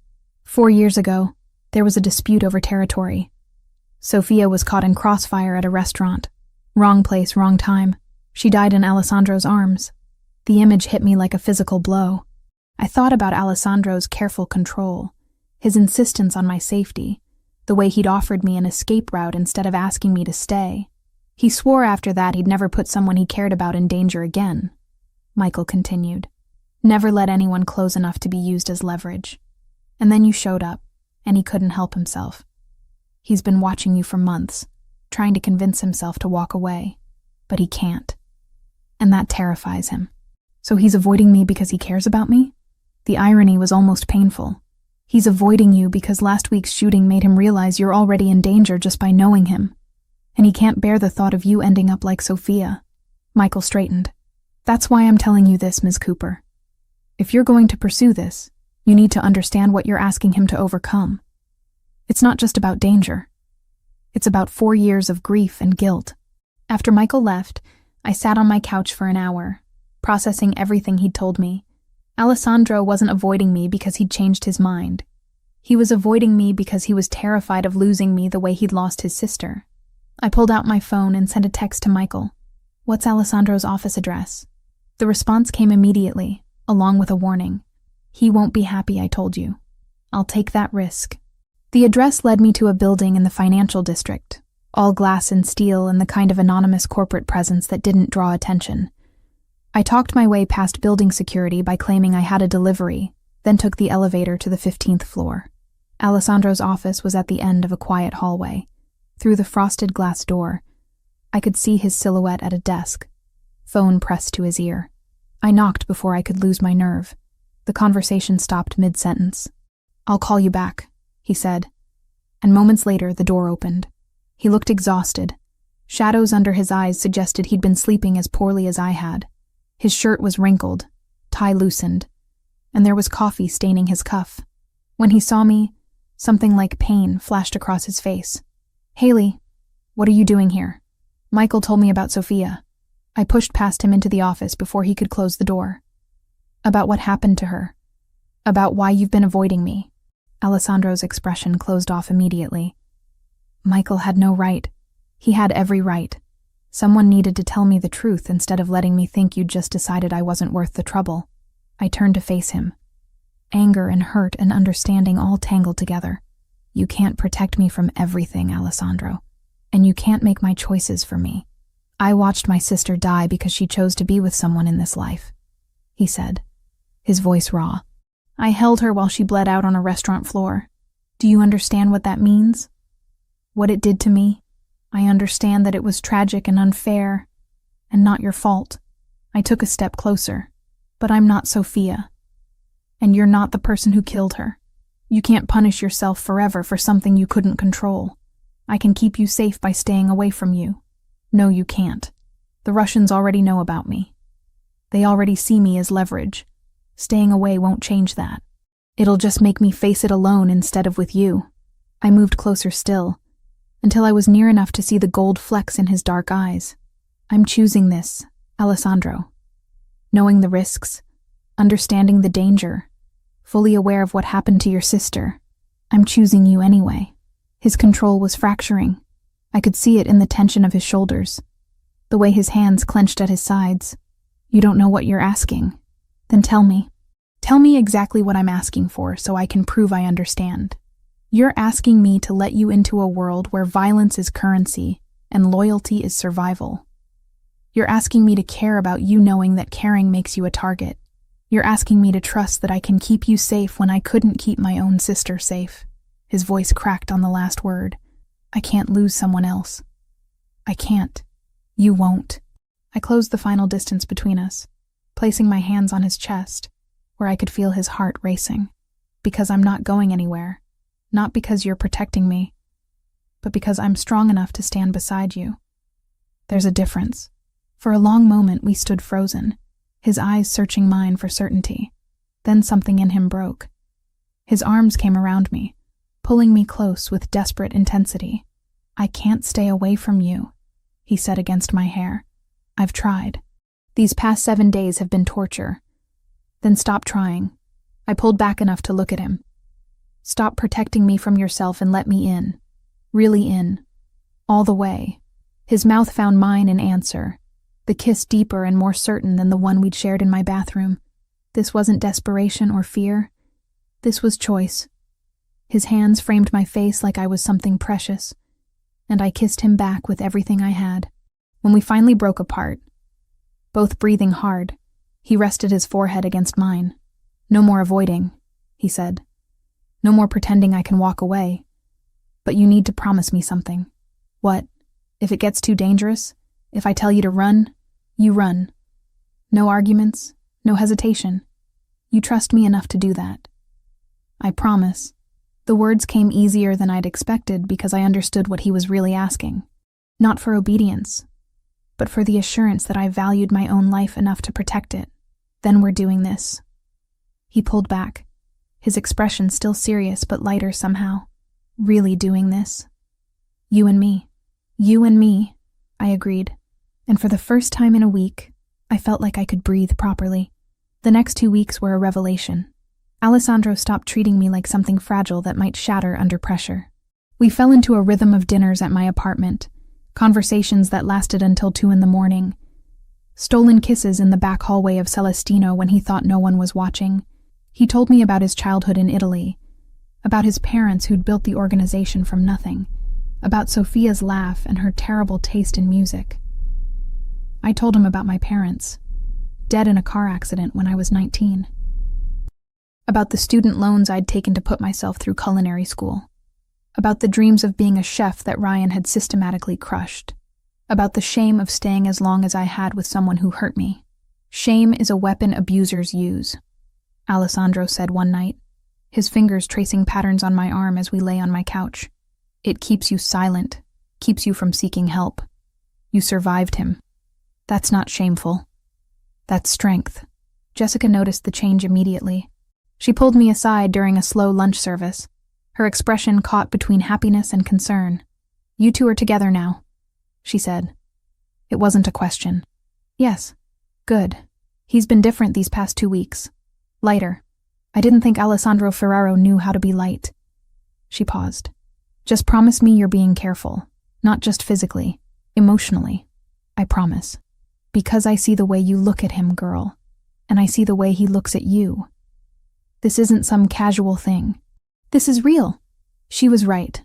4 years ago, there was a dispute over territory. Sophia was caught in crossfire at a restaurant. Wrong place, wrong time. She died in Alessandro's arms. The image hit me like a physical blow. I thought about Alessandro's careful control, his insistence on my safety, the way he'd offered me an escape route instead of asking me to stay. He swore after that he'd never put someone he cared about in danger again. Michael continued. Never let anyone close enough to be used as leverage. And then you showed up, and he couldn't help himself. He's been watching you for months, trying to convince himself to walk away, but he can't. And that terrifies him. So he's avoiding me because he cares about me? The irony was almost painful. He's avoiding you because last week's shooting made him realize you're already in danger just by knowing him. And he can't bear the thought of you ending up like Sophia. Michael straightened. That's why I'm telling you this, Ms. Cooper. If you're going to pursue this, you need to understand what you're asking him to overcome. It's not just about danger. It's about 4 years of grief and guilt. After Michael left, I sat on my couch for an hour, processing everything he'd told me. Alessandro wasn't avoiding me because he'd changed his mind. He was avoiding me because he was terrified of losing me the way he'd lost his sister. I pulled out my phone and sent a text to Michael. What's Alessandro's office address? The response came immediately, along with a warning. He won't be happy, I told you. I'll take that risk. The address led me to a building in the financial district, all glass and steel and the kind of anonymous corporate presence that didn't draw attention. I talked my way past building security by claiming I had a delivery, then took the elevator to the 15th floor. Alessandro's office was at the end of a quiet hallway. Through the frosted glass door, I could see his silhouette at a desk, phone pressed to his ear. I knocked before I could lose my nerve. The conversation stopped mid-sentence. I'll call you back, he said. And moments later, the door opened. He looked exhausted. Shadows under his eyes suggested he'd been sleeping as poorly as I had. His shirt was wrinkled, tie loosened, and there was coffee staining his cuff. When he saw me, something like pain flashed across his face. Haley, what are you doing here? Michael told me about Sophia. I pushed past him into the office before he could close the door. About what happened to her. About why you've been avoiding me. Alessandro's expression closed off immediately. Michael had no right. He had every right. Someone needed to tell me the truth instead of letting me think you'd just decided I wasn't worth the trouble. I turned to face him. Anger and hurt and understanding all tangled together. You can't protect me from everything, Alessandro. And you can't make my choices for me. I watched my sister die because she chose to be with someone in this life, he said, his voice raw. I held her while she bled out on a restaurant floor. Do you understand what that means? What it did to me? I understand that it was tragic and unfair, and not your fault. I took a step closer, but I'm not Sophia. And you're not the person who killed her. You can't punish yourself forever for something you couldn't control. I can keep you safe by staying away from you. No, you can't. The Russians already know about me. They already see me as leverage. Staying away won't change that. It'll just make me face it alone instead of with you. I moved closer still, until I was near enough to see the gold flecks in his dark eyes. I'm choosing this, Alessandro. Knowing the risks, understanding the danger, fully aware of what happened to your sister. I'm choosing you anyway. His control was fracturing. I could see it in the tension of his shoulders, the way his hands clenched at his sides. You don't know what you're asking. Then tell me. Tell me exactly what I'm asking for so I can prove I understand. You're asking me to let you into a world where violence is currency and loyalty is survival. You're asking me to care about you knowing that caring makes you a target. You're asking me to trust that I can keep you safe when I couldn't keep my own sister safe. His voice cracked on the last word. I can't lose someone else. I can't. You won't. I closed the final distance between us, placing my hands on his chest, where I could feel his heart racing. Because I'm not going anywhere. Not because you're protecting me, but because I'm strong enough to stand beside you. There's a difference. For a long moment we stood frozen, his eyes searching mine for certainty. Then something in him broke. His arms came around me, pulling me close with desperate intensity. "I can't stay away from you," he said against my hair. "I've tried. These past 7 days have been torture." "Then stop trying." I pulled back enough to look at him. "Stop protecting me from yourself and let me in. Really in. All the way." His mouth found mine in answer, the kiss deeper and more certain than the one we'd shared in my bathroom. This wasn't desperation or fear. This was choice. His hands framed my face like I was something precious, and I kissed him back with everything I had. When we finally broke apart, both breathing hard, he rested his forehead against mine. "No more avoiding," he said. "No more pretending I can walk away. But you need to promise me something." "What?" "If it gets too dangerous, if I tell you to run, you run. No arguments, no hesitation. You trust me enough to do that." "I promise." The words came easier than I'd expected because I understood what he was really asking. Not for obedience, but for the assurance that I valued my own life enough to protect it. "Then we're doing this." He pulled back, his expression still serious but lighter somehow. "Really doing this. You and me." "You and me," I agreed, and for the first time in a week, I felt like I could breathe properly. The next 2 weeks were a revelation. Alessandro stopped treating me like something fragile that might shatter under pressure. We fell into a rhythm of dinners at my apartment, conversations that lasted until 2 in the morning, stolen kisses in the back hallway of Celestino when he thought no one was watching. He told me about his childhood in Italy, about his parents who'd built the organization from nothing, about Sophia's laugh and her terrible taste in music. I told him about my parents, dead in a car accident when I was 19. About the student loans I'd taken to put myself through culinary school. About the dreams of being a chef that Ryan had systematically crushed. About the shame of staying as long as I had with someone who hurt me. "Shame is a weapon abusers use," Alessandro said one night, his fingers tracing patterns on my arm as we lay on my couch. "It keeps you silent, keeps you from seeking help. You survived him. That's not shameful. That's strength." Jessica noticed the change immediately. She pulled me aside during a slow lunch service, her expression caught between happiness and concern. "You two are together now," she said. It wasn't a question. "Yes. Good. He's been different these past 2 weeks. Lighter. I didn't think Alessandro Ferraro knew how to be light." She paused. "Just promise me you're being careful. Not just physically, emotionally. I promise. Because I see the way you look at him, girl. And I see the way he looks at you. This isn't some casual thing. This is real." She was right.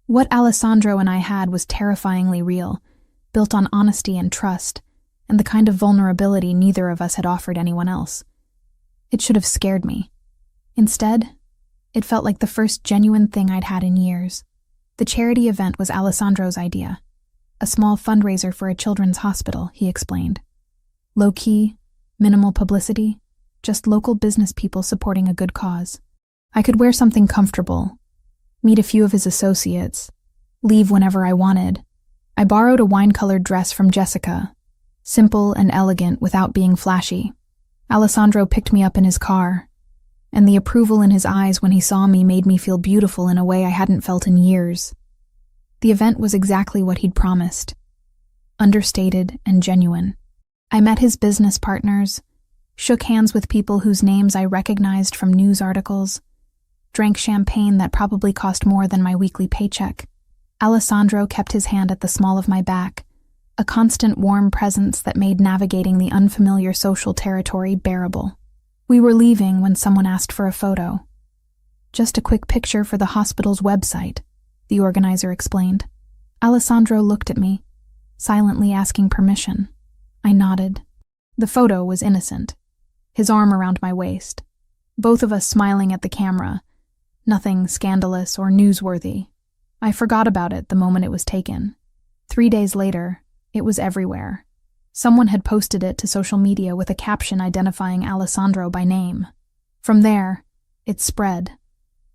What Alessandro and I had was terrifyingly real, built on honesty and trust, and the kind of vulnerability neither of us had offered anyone else. It should have scared me. Instead, it felt like the first genuine thing I'd had in years. The charity event was Alessandro's idea. A small fundraiser for a children's hospital, he explained. Low-key, minimal publicity, just local business people supporting a good cause. I could wear something comfortable, meet a few of his associates, leave whenever I wanted. I borrowed a wine-colored dress from Jessica, simple and elegant without being flashy. Alessandro picked me up in his car, and the approval in his eyes when he saw me made me feel beautiful in a way I hadn't felt in years. The event was exactly what he'd promised, understated and genuine. I met his business partners, shook hands with people whose names I recognized from news articles, drank champagne that probably cost more than my weekly paycheck. Alessandro kept his hand at the small of my back, a constant warm presence that made navigating the unfamiliar social territory bearable. We were leaving when someone asked for a photo. "Just a quick picture for the hospital's website," the organizer explained. Alessandro looked at me, silently asking permission. I nodded. The photo was innocent, his arm around my waist, both of us smiling at the camera, nothing scandalous or newsworthy. I forgot about it the moment it was taken. 3 days later, it was everywhere. Someone had posted it to social media with a caption identifying Alessandro by name. From there, it spread,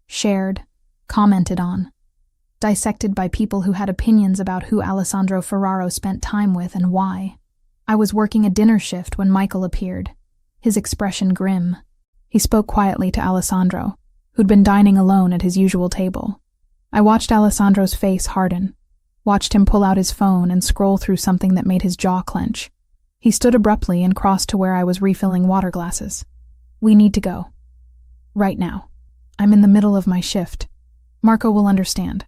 shared, commented on, dissected by people who had opinions about who Alessandro Ferraro spent time with and why. I was working a dinner shift when Michael appeared, his expression grim. He spoke quietly to Alessandro, who'd been dining alone at his usual table. I watched Alessandro's face harden, watched him pull out his phone and scroll through something that made his jaw clench. He stood abruptly and crossed to where I was refilling water glasses. "We need to go. Right now. I'm in the middle of my shift. Marco will understand."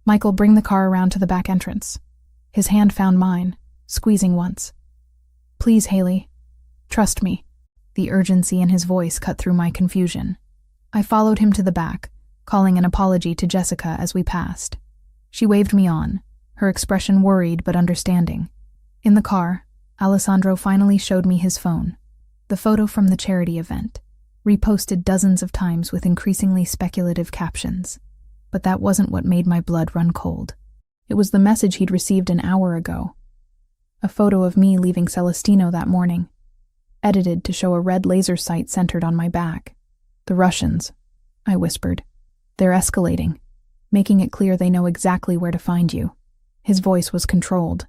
"Michael, bring the car around to the back entrance." His hand found mine, squeezing once. "Please, Haley. Trust me." The urgency in his voice cut through my confusion. I followed him to the back, calling an apology to Jessica as we passed. She waved me on, her expression worried but understanding. In the car, Alessandro finally showed me his phone. The photo from the charity event, reposted dozens of times with increasingly speculative captions. But that wasn't what made my blood run cold. It was the message he'd received an hour ago. A photo of me leaving Celestino that morning, edited to show a red laser sight centered on my back. "The Russians," I whispered. "They're escalating, making it clear they know exactly where to find you." His voice was controlled,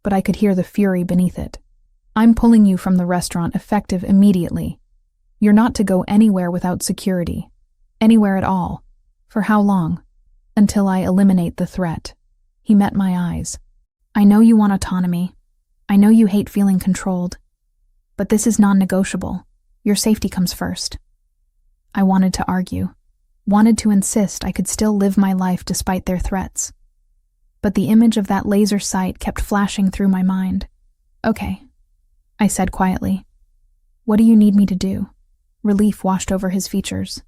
but I could hear the fury beneath it. "I'm pulling you from the restaurant effective immediately. You're not to go anywhere without security. Anywhere at all. For how long? Until I eliminate the threat." He met my eyes. "I know you want autonomy. I know you hate feeling controlled. But this is non-negotiable. Your safety comes first." I wanted to argue, wanted to insist I could still live my life despite their threats. But the image of that laser sight kept flashing through my mind. "Okay," I said quietly. "What do you need me to do?" Relief washed over his features.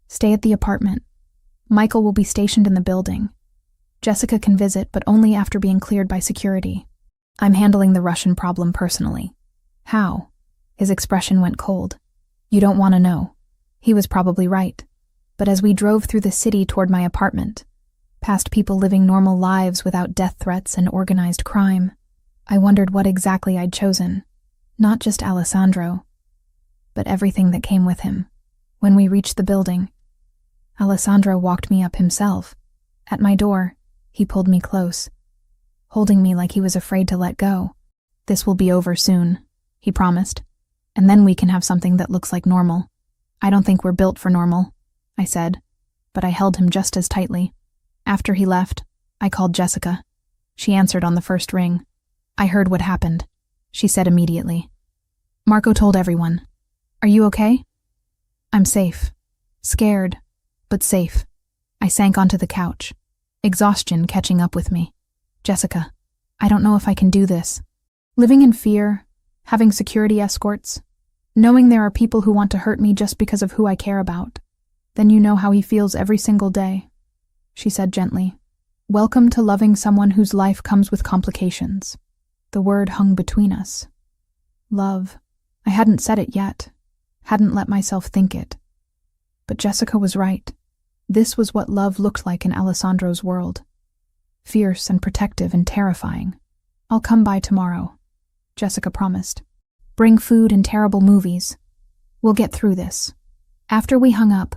"Stay at the apartment. Michael will be stationed in the building. Jessica can visit, but only after being cleared by security. I'm handling the Russian problem personally." "How?" His expression went cold. "You don't want to know." He was probably right. But as we drove through the city toward my apartment, past people living normal lives without death threats and organized crime, I wondered what exactly I'd chosen. Not just Alessandro, but everything that came with him. When we reached the building, Alessandro walked me up himself. At my door, he pulled me close, holding me like he was afraid to let go. "This will be over soon," he promised, "and then we can have something that looks like normal." "I don't think we're built for normal," I said, but I held him just as tightly. After he left, I called Jessica. She answered on the first ring. "I heard what happened," she said immediately. "Marco told everyone. Are you okay?" "I'm safe. Scared, but safe." I sank onto the couch, exhaustion catching up with me. "Jessica, I don't know if I can do this. Living in fear, having security escorts, knowing there are people who want to hurt me just because of who I care about. Then you know how he feels every single day," she said gently. "Welcome to loving someone whose life comes with complications." The word hung between us. Love. I hadn't said it yet, hadn't let myself think it. But Jessica was right. This was what love looked like in Alessandro's world. Fierce and protective and terrifying. "I'll come by tomorrow," Jessica promised. "Bring food and terrible movies. We'll get through this." After we hung up,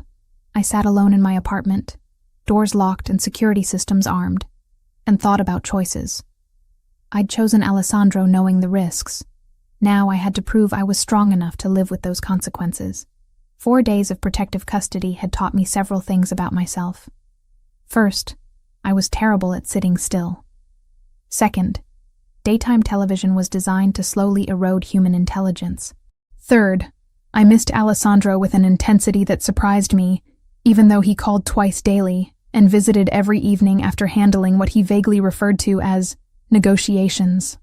I sat alone in my apartment, doors locked and security systems armed, and thought about choices. I'd chosen Alessandro knowing the risks. Now I had to prove I was strong enough to live with those consequences. 4 days of protective custody had taught me several things about myself. First, I was terrible at sitting still. Second, daytime television was designed to slowly erode human intelligence. Third, I missed Alessandro with an intensity that surprised me, even though he called twice daily and visited every evening after handling what he vaguely referred to as negotiations.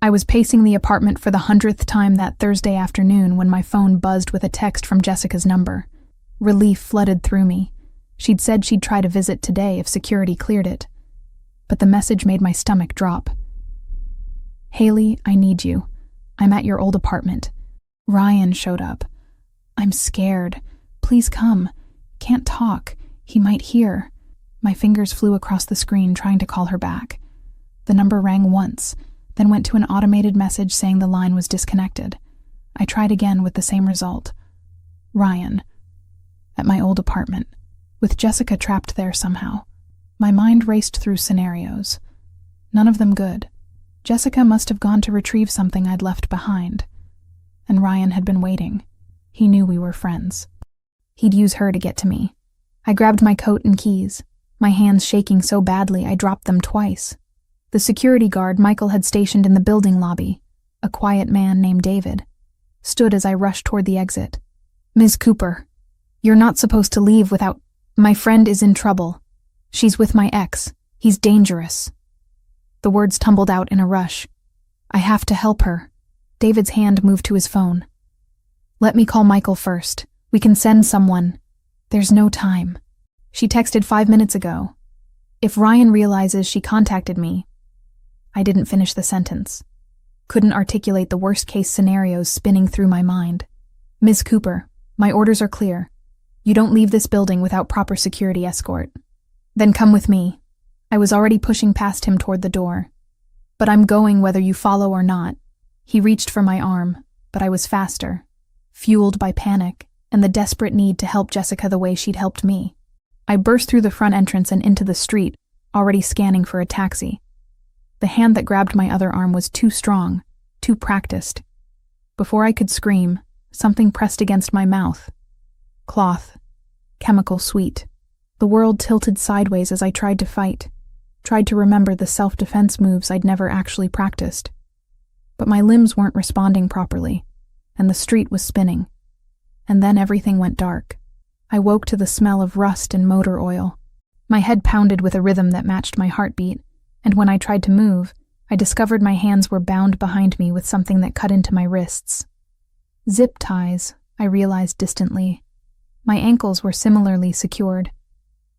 I was pacing the apartment for the 100th time that Thursday afternoon when my phone buzzed with a text from Jessica's number. Relief flooded through me. She'd said she'd try to visit today if security cleared it. But the message made my stomach drop. "Haley, I need you. I'm at your old apartment. Ryan showed up. I'm scared. Please come. Can't talk. He might hear." My fingers flew across the screen trying to call her back. The number rang once, then went to an automated message saying the line was disconnected. I tried again with the same result. "Ryan, at my old apartment." with Jessica trapped there somehow. My mind raced through scenarios. None of them good. Jessica must have gone to retrieve something I'd left behind. And Ryan had been waiting. He knew we were friends. He'd use her to get to me. I grabbed my coat and keys, my hands shaking so badly I dropped them twice. The security guard Michael had stationed in the building lobby, a quiet man named David, stood as I rushed toward the exit. "Ms. Cooper, you're not supposed to leave without— My friend is in trouble. She's with my ex. He's dangerous." The words tumbled out in a rush. "I have to help her." David's hand moved to his phone. "Let me call Michael first. We can send someone." "There's no time. She texted 5 minutes ago. If Ryan realizes she contacted me—" I didn't finish the sentence. Couldn't articulate the worst-case scenarios spinning through my mind. "Ms. Cooper, my orders are clear. You don't leave this building without proper security escort." "Then come with me." I was already pushing past him toward the door. "But I'm going whether you follow or not." He reached for my arm, but I was faster, fueled by panic and the desperate need to help Jessica the way she'd helped me. I burst through the front entrance and into the street, already scanning for a taxi. The hand that grabbed my other arm was too strong, too practiced. Before I could scream, something pressed against my mouth. Cloth. Chemical sweet. The world tilted sideways as I tried to fight, tried to remember the self-defense moves I'd never actually practiced. But my limbs weren't responding properly, and the street was spinning. And then everything went dark. I woke to the smell of rust and motor oil. My head pounded with a rhythm that matched my heartbeat, and when I tried to move, I discovered my hands were bound behind me with something that cut into my wrists. Zip ties, I realized distantly. My ankles were similarly secured.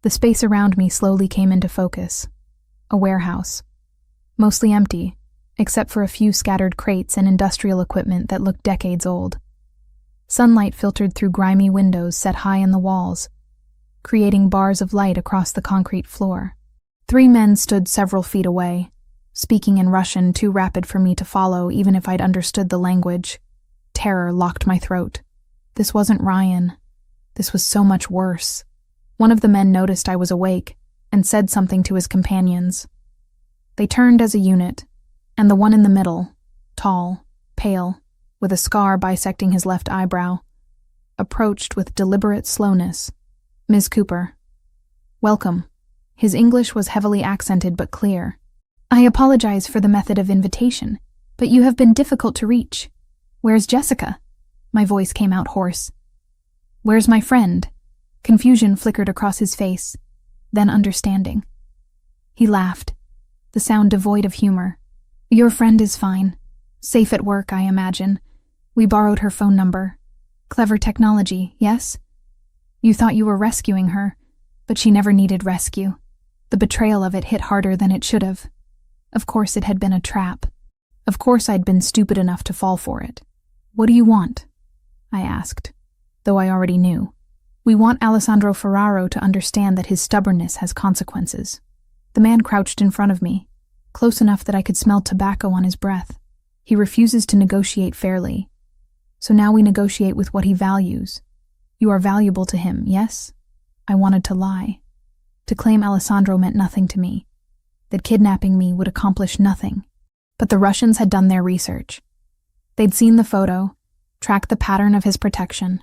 The space around me slowly came into focus. A warehouse. Mostly empty, except for a few scattered crates and industrial equipment that looked decades old. Sunlight filtered through grimy windows set high in the walls, creating bars of light across the concrete floor. 3 men stood several feet away, speaking in Russian too rapid for me to follow even if I'd understood the language. Terror locked my throat. This wasn't Ryan. This was so much worse. One of the men noticed I was awake and said something to his companions. They turned as a unit, and the one in the middle, tall, pale, with a scar bisecting his left eyebrow, approached with deliberate slowness. "Ms. Cooper." "Welcome." His English was heavily accented but clear. "I apologize for the method of invitation, but you have been difficult to reach. Where's Jessica?" My voice came out hoarse. "Where's my friend?" Confusion flickered across his face, then understanding. He laughed, the sound devoid of humor. "Your friend is fine. Safe at work, I imagine. We borrowed her phone number. Clever technology, yes? You thought you were rescuing her, but she never needed rescue. The betrayal of it hit harder than it should have. Of course it had been a trap. Of course I'd been stupid enough to fall for it. What do you want?" I asked, though I already knew. "We want Alessandro Ferraro to understand that his stubbornness has consequences." The man crouched in front of me, close enough that I could smell tobacco on his breath. He refuses to negotiate fairly. So now we negotiate with what he values. You are valuable to him, yes? I wanted to lie. To claim Alessandro meant nothing to me. That kidnapping me would accomplish nothing. But the Russians had done their research. They'd seen the photo, tracked the pattern of his protection,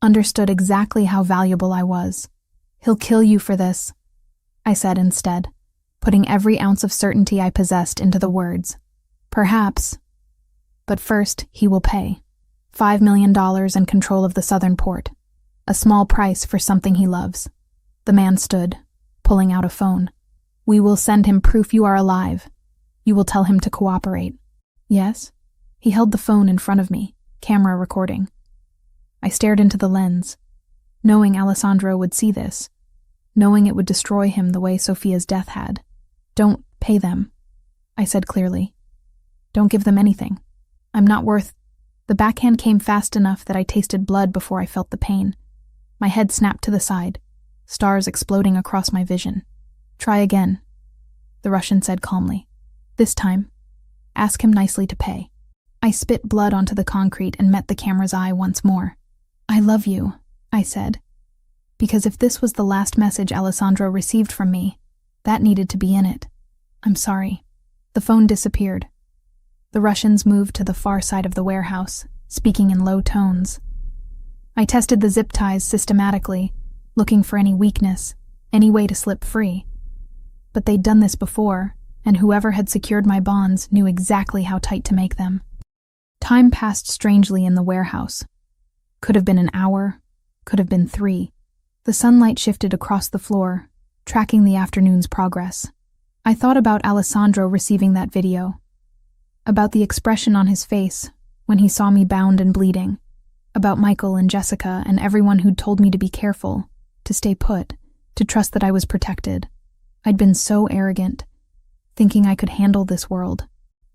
understood exactly how valuable I was. "He'll kill you for this," I said instead, putting every ounce of certainty I possessed into the words. "Perhaps. But first, he will pay. $5 million and control of the southern port. A small price for something he loves." The man stood, pulling out a phone. "We will send him proof you are alive. You will tell him to cooperate." "Yes?" He held the phone in front of me, camera recording. I stared into the lens, knowing Alessandro would see this, knowing it would destroy him the way Sophia's death had. "Don't pay them," I said clearly. "Don't give them anything. I'm not worth—" The backhand came fast enough that I tasted blood before I felt the pain. My head snapped to the side, stars exploding across my vision. "Try again," the Russian said calmly. "This time, ask him nicely to pay." I spit blood onto the concrete and met the camera's eye once more. "I love you," I said. Because if this was the last message Alessandro received from me, that needed to be in it. I'm sorry. The phone disappeared. The Russians moved to the far side of the warehouse, speaking in low tones. I tested the zip ties systematically, looking for any weakness, any way to slip free. But they'd done this before, and whoever had secured my bonds knew exactly how tight to make them. Time passed strangely in the warehouse. Could have been an hour, could have been 3. The sunlight shifted across the floor, tracking the afternoon's progress. I thought about Alessandro receiving that video, about the expression on his face when he saw me bound and bleeding, about Michael and Jessica and everyone who'd told me to be careful, to stay put, to trust that I was protected. I'd been so arrogant, thinking I could handle this world,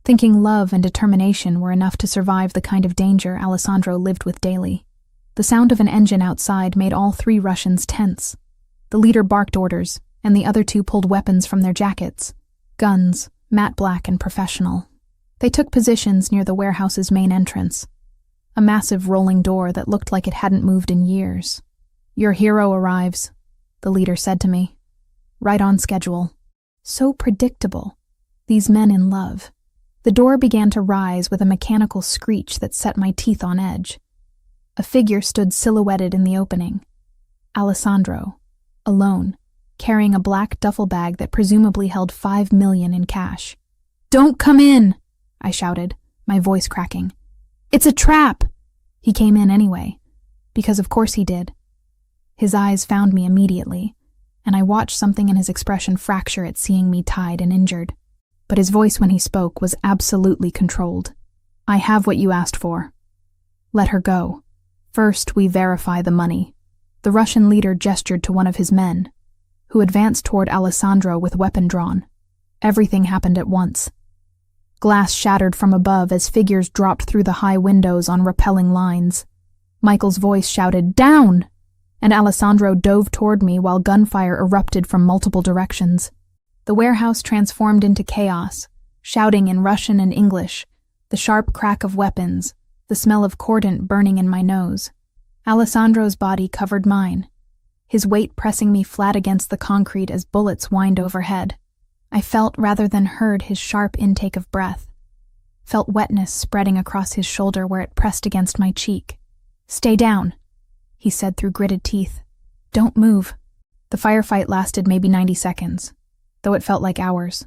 thinking love and determination were enough to survive the kind of danger Alessandro lived with daily. The sound of an engine outside made all 3 Russians tense. The leader barked orders, and the other 2 pulled weapons from their jackets. Guns, matte black and professional. They took positions near the warehouse's main entrance, a massive rolling door that looked like it hadn't moved in years. "Your hero arrives," the leader said to me. Right on schedule. So predictable. These men in love. The door began to rise with a mechanical screech that set my teeth on edge. A figure stood silhouetted in the opening. Alessandro, alone, carrying a black duffel bag that presumably held $5 million in cash. "Don't come in!" I shouted, my voice cracking. "It's a trap!" He came in anyway, because of course he did. His eyes found me immediately, and I watched something in his expression fracture at seeing me tied and injured. But his voice when he spoke was absolutely controlled. "I have what you asked for. Let her go. First, we verify the money." The Russian leader gestured to one of his men, who advanced toward Alessandro with weapon drawn. Everything happened at once. Glass shattered from above as figures dropped through the high windows on rappelling lines. Michael's voice shouted, "Down!" and Alessandro dove toward me while gunfire erupted from multiple directions. The warehouse transformed into chaos, shouting in Russian and English, the sharp crack of weapons, the smell of cordant burning in my nose. Alessandro's body covered mine, his weight pressing me flat against the concrete as bullets whined overhead. I felt rather than heard his sharp intake of breath, felt wetness spreading across his shoulder where it pressed against my cheek. "Stay down," he said through gritted teeth. "Don't move." The firefight lasted maybe 90 seconds, though it felt like hours.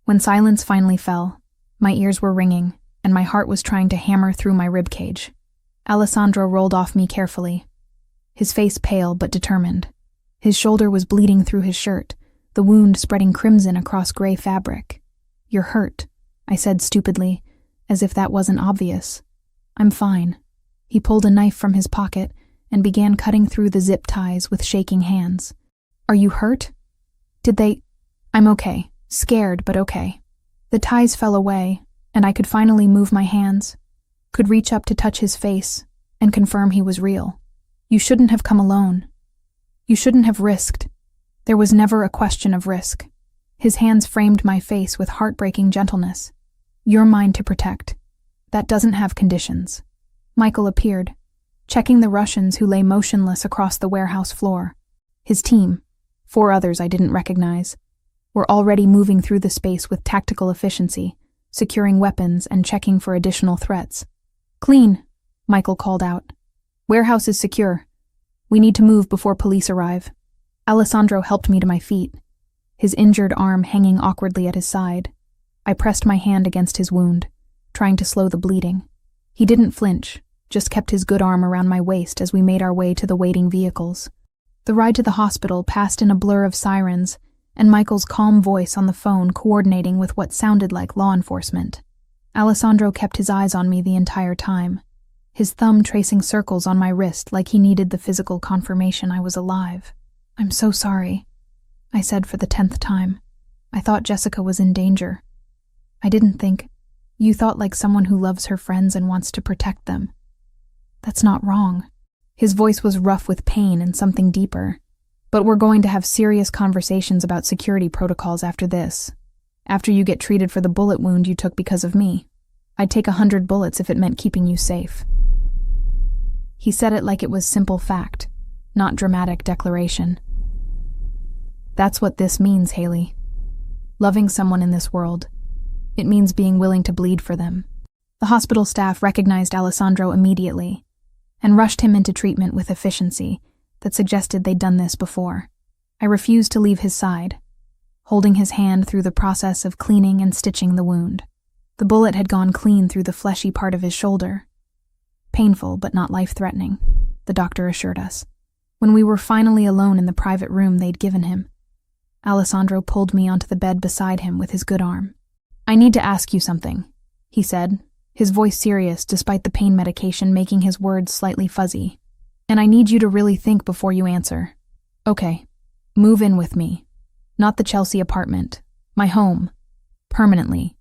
When silence finally fell, my ears were ringing, and my heart was trying to hammer through my ribcage. Alessandro rolled off me carefully, his face pale but determined. His shoulder was bleeding through his shirt, the wound spreading crimson across gray fabric. "You're hurt," I said stupidly, as if that wasn't obvious. "I'm fine." He pulled a knife from his pocket and began cutting through the zip ties with shaking hands. "Are you hurt? Did they—" "I'm okay. Scared, but okay." The ties fell away, and I could finally move my hands, could reach up to touch his face and confirm he was real. "You shouldn't have come alone. You shouldn't have risked." There was never a question of risk. His hands framed my face with heartbreaking gentleness. "You're mine to protect. That doesn't have conditions." Michael appeared, checking the Russians who lay motionless across the warehouse floor. His team, 4 others I didn't recognize, were already moving through the space with tactical efficiency, securing weapons and checking for additional threats. "Clean," Michael called out. "Warehouse is secure. We need to move before police arrive." Alessandro helped me to my feet, his injured arm hanging awkwardly at his side. I pressed my hand against his wound, trying to slow the bleeding. He didn't flinch, just kept his good arm around my waist as we made our way to the waiting vehicles. The ride to the hospital passed in a blur of sirens, and Michael's calm voice on the phone coordinating with what sounded like law enforcement. Alessandro kept his eyes on me the entire time, his thumb tracing circles on my wrist like he needed the physical confirmation I was alive. "I'm so sorry," I said for the 10th time. "I thought Jessica was in danger. I didn't think—" "You thought like someone who loves her friends and wants to protect them. That's not wrong." His voice was rough with pain and something deeper. "But we're going to have serious conversations about security protocols after this. After you get treated for the bullet wound you took because of me. I'd take 100 bullets if it meant keeping you safe." He said it like it was simple fact, not dramatic declaration. That's what this means, Haley. Loving someone in this world. It means being willing to bleed for them. The hospital staff recognized Alessandro immediately and rushed him into treatment with efficiency that suggested they'd done this before. I refused to leave his side, holding his hand through the process of cleaning and stitching the wound. The bullet had gone clean through the fleshy part of his shoulder. Painful, but not life-threatening, the doctor assured us. When we were finally alone in the private room they'd given him, Alessandro pulled me onto the bed beside him with his good arm. "I need to ask you something," he said, his voice serious despite the pain medication making his words slightly fuzzy. "And I need you to really think before you answer. Okay, move in with me. Not the Chelsea apartment. My home. Permanently.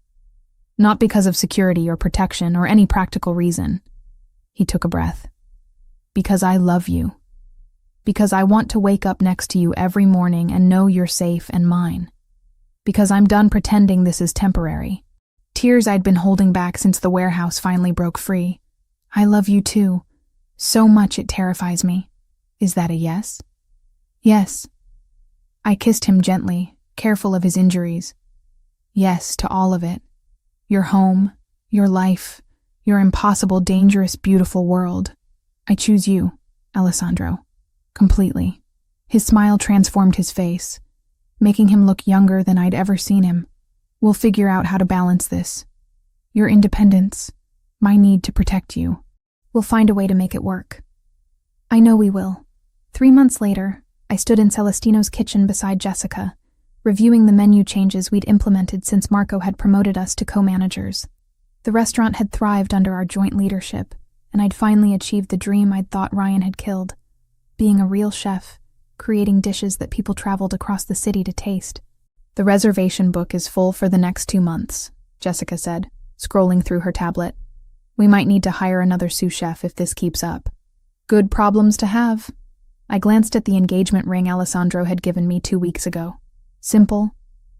Not because of security or protection or any practical reason." He took a breath. "Because I love you. Because I want to wake up next to you every morning and know you're safe and mine. Because I'm done pretending this is temporary." Tears I'd been holding back since the warehouse finally broke free. "I love you too. So much it terrifies me." "Is that a yes?" "Yes." I kissed him gently, careful of his injuries. "Yes to all of it. Your home, your life, your impossible, dangerous, beautiful world. I choose you, Alessandro. Completely." His smile transformed his face, making him look younger than I'd ever seen him. "We'll figure out how to balance this. Your independence, my need to protect you. We'll find a way to make it work." "I know we will." 3 months later, I stood in Celestino's kitchen beside Jessica, reviewing the menu changes we'd implemented since Marco had promoted us to co-managers. The restaurant had thrived under our joint leadership, and I'd finally achieved the dream I'd thought Ryan had killed, being a real chef, creating dishes that people traveled across the city to taste. "The reservation book is full for the next 2 months, Jessica said, scrolling through her tablet. "We might need to hire another sous chef if this keeps up." "Good problems to have." I glanced at the engagement ring Alessandro had given me 2 weeks ago. Simple,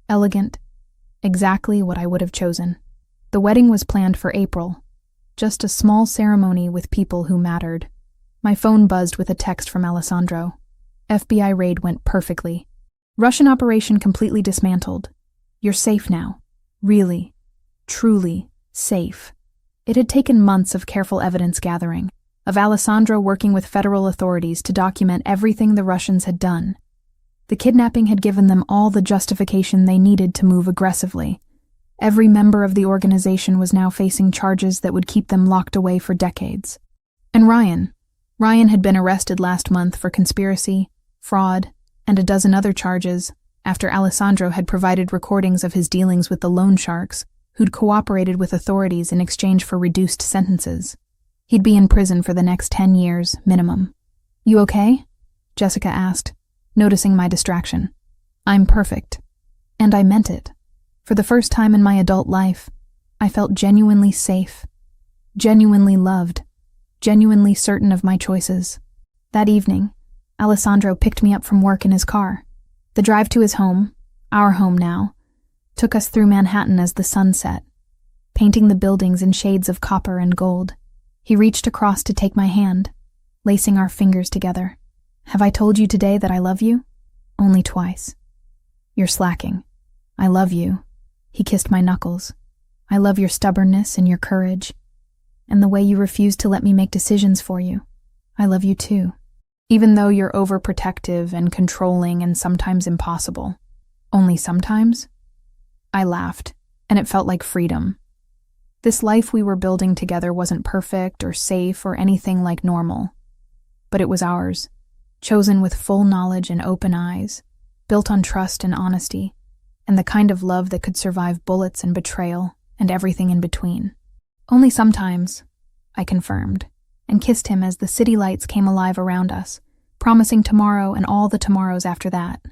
elegant, exactly what I would have chosen. The wedding was planned for April, just a small ceremony with people who mattered. My phone buzzed with a text from Alessandro. "FBI raid went perfectly. Russian operation completely dismantled. You're safe now. Really, truly safe." It had taken months of careful evidence gathering, of Alessandro working with federal authorities to document everything the Russians had done. The kidnapping had given them all the justification they needed to move aggressively. Every member of the organization was now facing charges that would keep them locked away for decades. And Ryan had been arrested last month for conspiracy, fraud, and a dozen other charges after Alessandro had provided recordings of his dealings with the loan sharks who'd cooperated with authorities in exchange for reduced sentences. He'd be in prison for the next 10 years, minimum. "You okay?" Jessica asked, noticing my distraction. "I'm perfect." And I meant it. For the first time in my adult life, I felt genuinely safe, genuinely loved, genuinely certain of my choices. That evening, Alessandro picked me up from work in his car. The drive to his home, our home now, took us through Manhattan as the sun set, painting the buildings in shades of copper and gold. He reached across to take my hand, lacing our fingers together. "Have I told you today that I love you?" "Only twice." "You're slacking." "I love you." He kissed my knuckles. "I love your stubbornness and your courage, and the way you refuse to let me make decisions for you. I love you too. Even though you're overprotective and controlling and sometimes impossible." "Only sometimes?" I laughed, and it felt like freedom. This life we were building together wasn't perfect or safe or anything like normal, but it was ours, chosen with full knowledge and open eyes, built on trust and honesty, and the kind of love that could survive bullets and betrayal and everything in between. "Only sometimes," I confirmed, and kissed him as the city lights came alive around us, promising tomorrow and all the tomorrows after that.